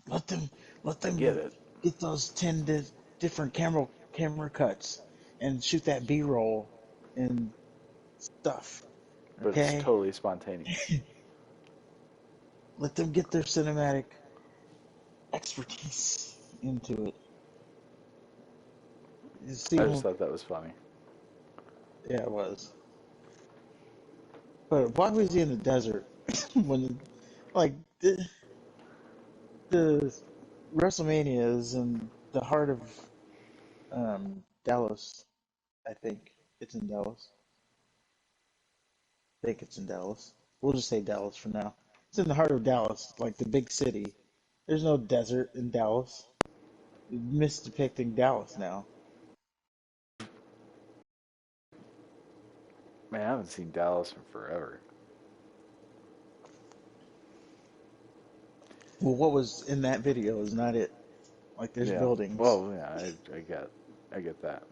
let them let I get them it. get those different camera cuts and shoot that B-roll and stuff. But it's Okay, totally spontaneous. let them get their cinematic expertise into it. You see, I just thought that was funny. yeah, it was. But why was he in the desert when, like, the WrestleMania is in the heart of Dallas? I think it's in Dallas. I think it's in Dallas. We'll just say Dallas for now. It's in the heart of Dallas, like the big city. There's no desert in Dallas. You're misdepicting Dallas now. Man, I haven't seen Dallas in forever. Well, what was in that video is not it. Like, there's Yeah. buildings. Well, yeah, I get that.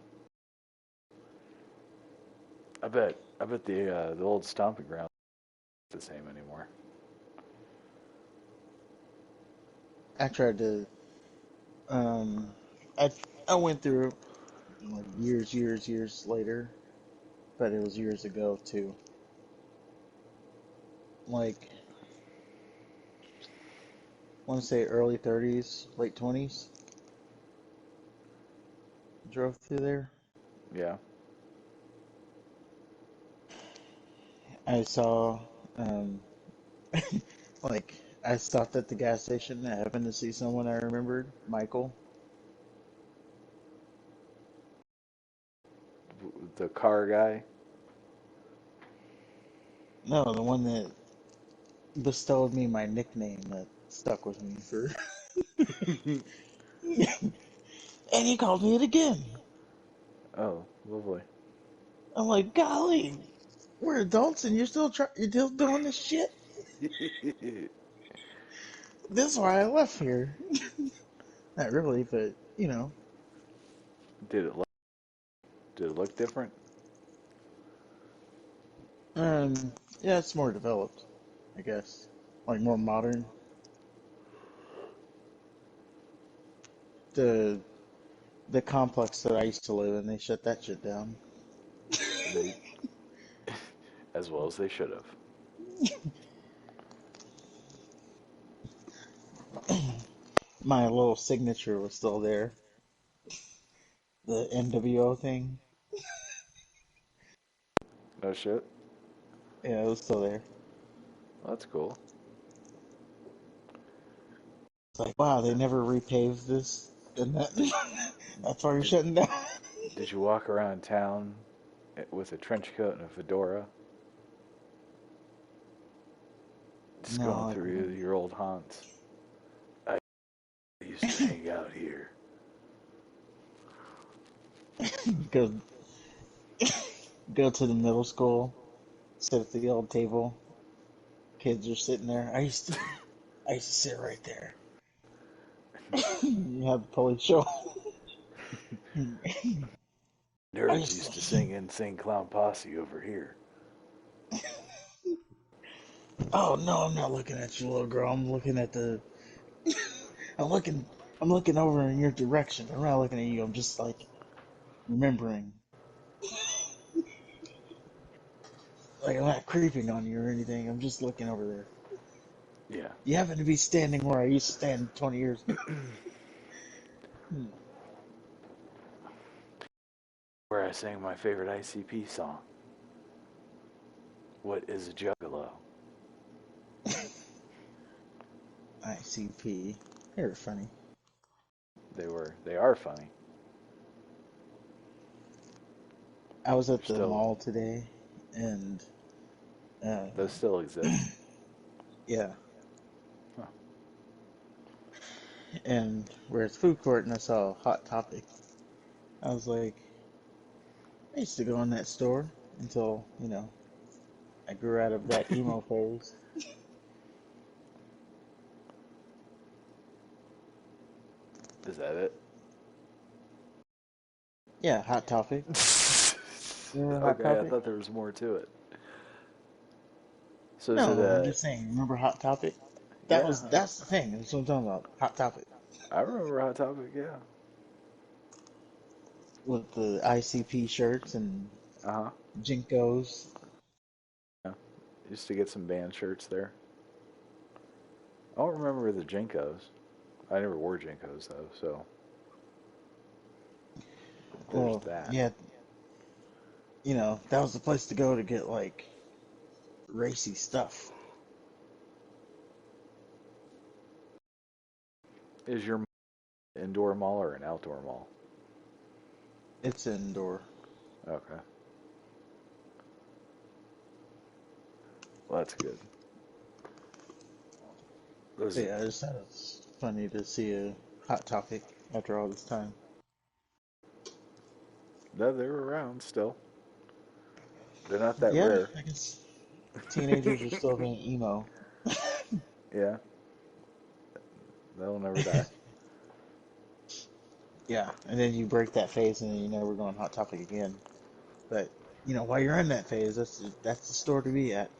I bet the old stomping ground isn't the same anymore. I tried to, um, I I went through like years later, but it was years ago too. Like, I want to say early 30s, late 20s. Drove through there. Yeah. I saw, um, like, I stopped at the gas station. I happened to see someone I remembered, Michael. The car guy. No, the one that bestowed me my nickname that stuck with me for. And he called me it again. Oh, lovely. I'm like, golly, we're adults and you're still doing this shit. Did This is why I left here. Not really, but it look, did it look different? um, yeah, it's more developed, I guess, like more modern. The the complex that I used to live in, they shut that shit down. They, as well as they should have. My little signature was still there. The NWO thing, No shit. yeah, it was still there. Well, that's cool. It's like, wow, they never repaved this, and that Did that's why you're did shutting down. did you walk around town with a trench coat and a fedora, just going No, I through didn't. your old haunts? I used to hang out here. Go go to the middle school, sit at the old table. Kids are sitting there. I used to sit right there. You have the police show. I Nerds used used to to. sing Insane Clown Posse over here. Oh no, I'm not looking at you, little girl. I'm looking at the. I'm looking. I'm looking over in your direction. I'm not looking at you. I'm just like remembering. Like I'm not creeping on you or anything. I'm just looking over there. Yeah. You happen to be standing where I used to stand 20 years ago. Hmm. Where I sang my favorite ICP song. What is a juggalo? ICP. You're funny. They are funny. I was They're at the still mall today, and uh, those still exist. yeah, Huh. and we're at the food court, and I saw Hot Topic. I was like, I used to go in that store until I grew out of that emo phase. Is that Yeah, Hot Topic. it? Remember Hot Okay, I Topic? thought there was more to it. So is it No, I'm just saying. Remember Hot Topic? yeah, That's the thing. That's what I'm talking about. Hot Topic I remember Hot Topic, yeah. with the ICP shirts and Uh-huh. Jinkos. Yeah. Used to get some band shirts there. I don't remember the Jinkos. I never wore Jinkos though, so there's Well, that. yeah, that was the place to go to get like racy stuff. Is your indoor mall or an outdoor mall? It's indoor. Okay. Well, that's good. But Those yeah, I just thought it's funny to see a Hot Topic after all this time. no, they're around still. They're not that Yeah, rare. I guess teenagers are still being emo. Yeah, they'll never die. Yeah, and then you break that phase, and then you know we're going Hot Topic again. But while you're in that phase, that's the store to be at.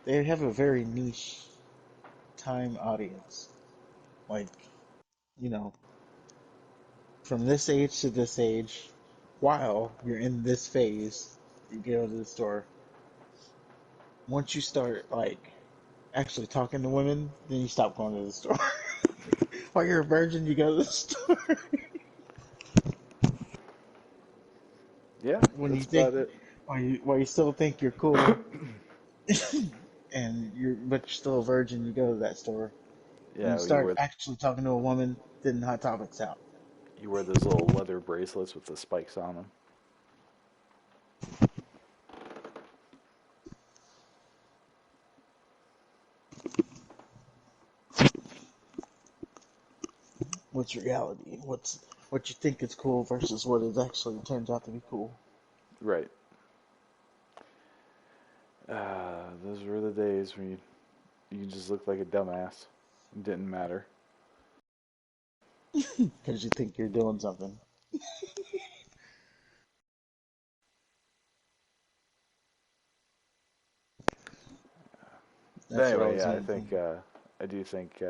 They have a very niche time audience. Like, you know, from this age to this age, while you're in this phase, you go to the store. Once you start like actually talking to women, then you stop going to the store. While you're a virgin, you go to the store. Yeah, When you that's think, about it. while you still think you're cool, and but you're still a virgin, you go to that store. When you Yeah, start actually talking to a woman, then Hot Topic's out. you wear those little leather bracelets with the spikes on them. What's reality? What you think is cool versus what it actually turns out to be cool. Right. Those were the days when you just looked like a dumbass. It didn't matter. Because you think you're doing something. But That's what I anyway, was yeah, getting from. I do think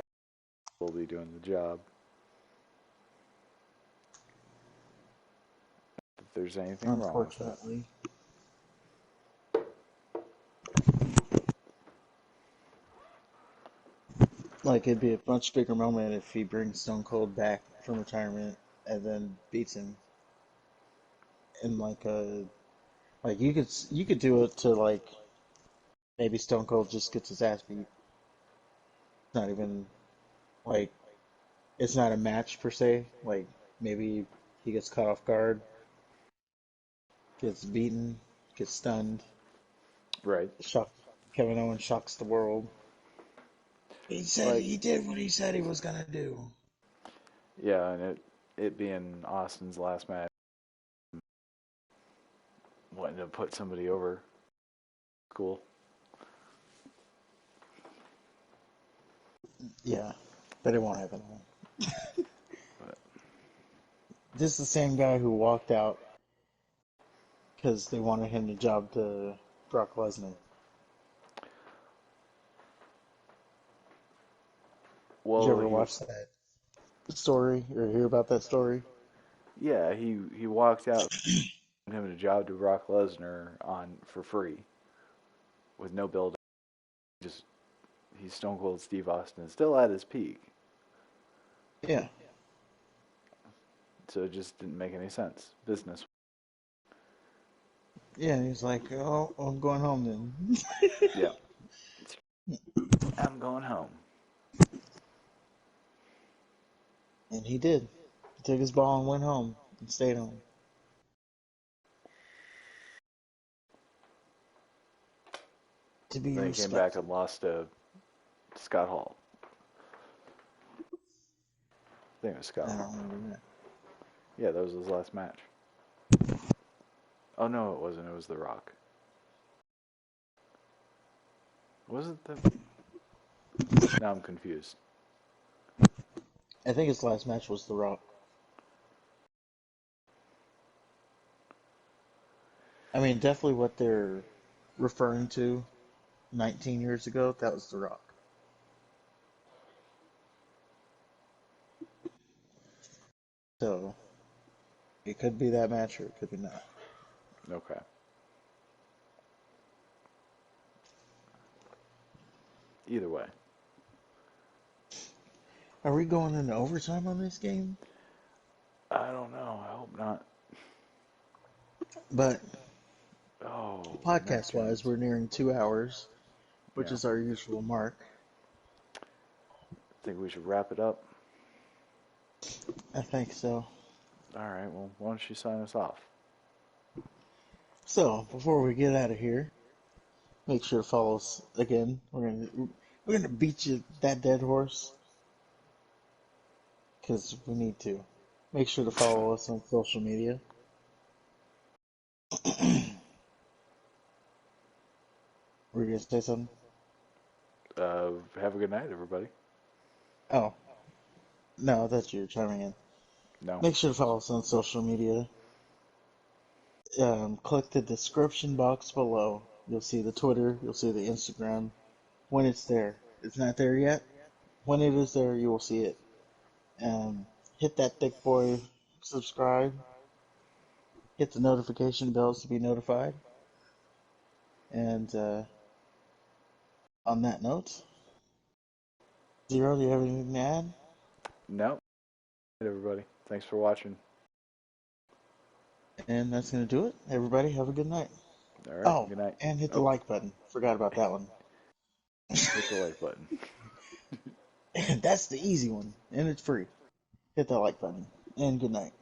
we'll be doing the job. If there's anything wrong with it. Unfortunately, like it'd be a much bigger moment if he brings Stone Cold back from retirement and then beats him in like you could do it to like maybe Stone Cold just gets his ass beat. It's not even like it's not a match per se. Like maybe he gets caught off guard, gets beaten, gets stunned, Right. shock. Kevin Owens shocks the world. He said Like, he did what he said he was gonna do. yeah, and it being Austin's last match, wanting to put somebody over, cool. Yeah, but it won't happen. But This is the same guy who walked out because they wanted him to job to Brock Lesnar. Did you well, ever watch that story or hear about that story? he walked out and him a job to Brock Lesnar on for free with no build. Just he's Stone Cold Steve Austin, still at his peak. Yeah. So it just didn't make any sense. Business. Yeah, he's like, oh, I'm going home then. Yeah, I'm going home. And he did. He took his ball and went home and stayed home to be Then he came back respected. and lost to Scott Hall. I think it was Scott I Hall. don't remember that. Yeah, that was his last match. Oh no, it wasn't. It was The Rock. Was it the? Now I'm confused. I think his last match was The Rock. I mean, definitely what they're referring to 19 years ago, that was The Rock. So it could be that match or it could be not. Okay. Either way. Are we going into overtime on this game? I don't know. I hope not. But Oh, podcast wise, Neptunes. we're nearing 2 hours, which Yeah. is our usual mark. Think we should wrap it up. I think so. All right. Well, why don't you sign us off? So before we get out of here, make sure to follow us again. We're gonna beat you that dead horse because we need to. Make sure to follow us on social media. We're gonna say something. Have a good night, everybody. Oh no, that's you chiming in. No. Make sure to follow us on social media. Click the description box below. You'll see the Twitter. You'll see the Instagram. When it's there, it's not there yet. When it is there, you will see it. Hit that thick boy subscribe. Hit the notification bells to be notified. And on that note, Zero, do you have anything to add? No. Everybody. Thanks for watching. And that's going to do it. Everybody, have a good night. All right. Oh, Good night. and hit the Oh, like button. Forgot about that one. hit the like button. That's the easy one, and it's free. Hit that like button. And good night.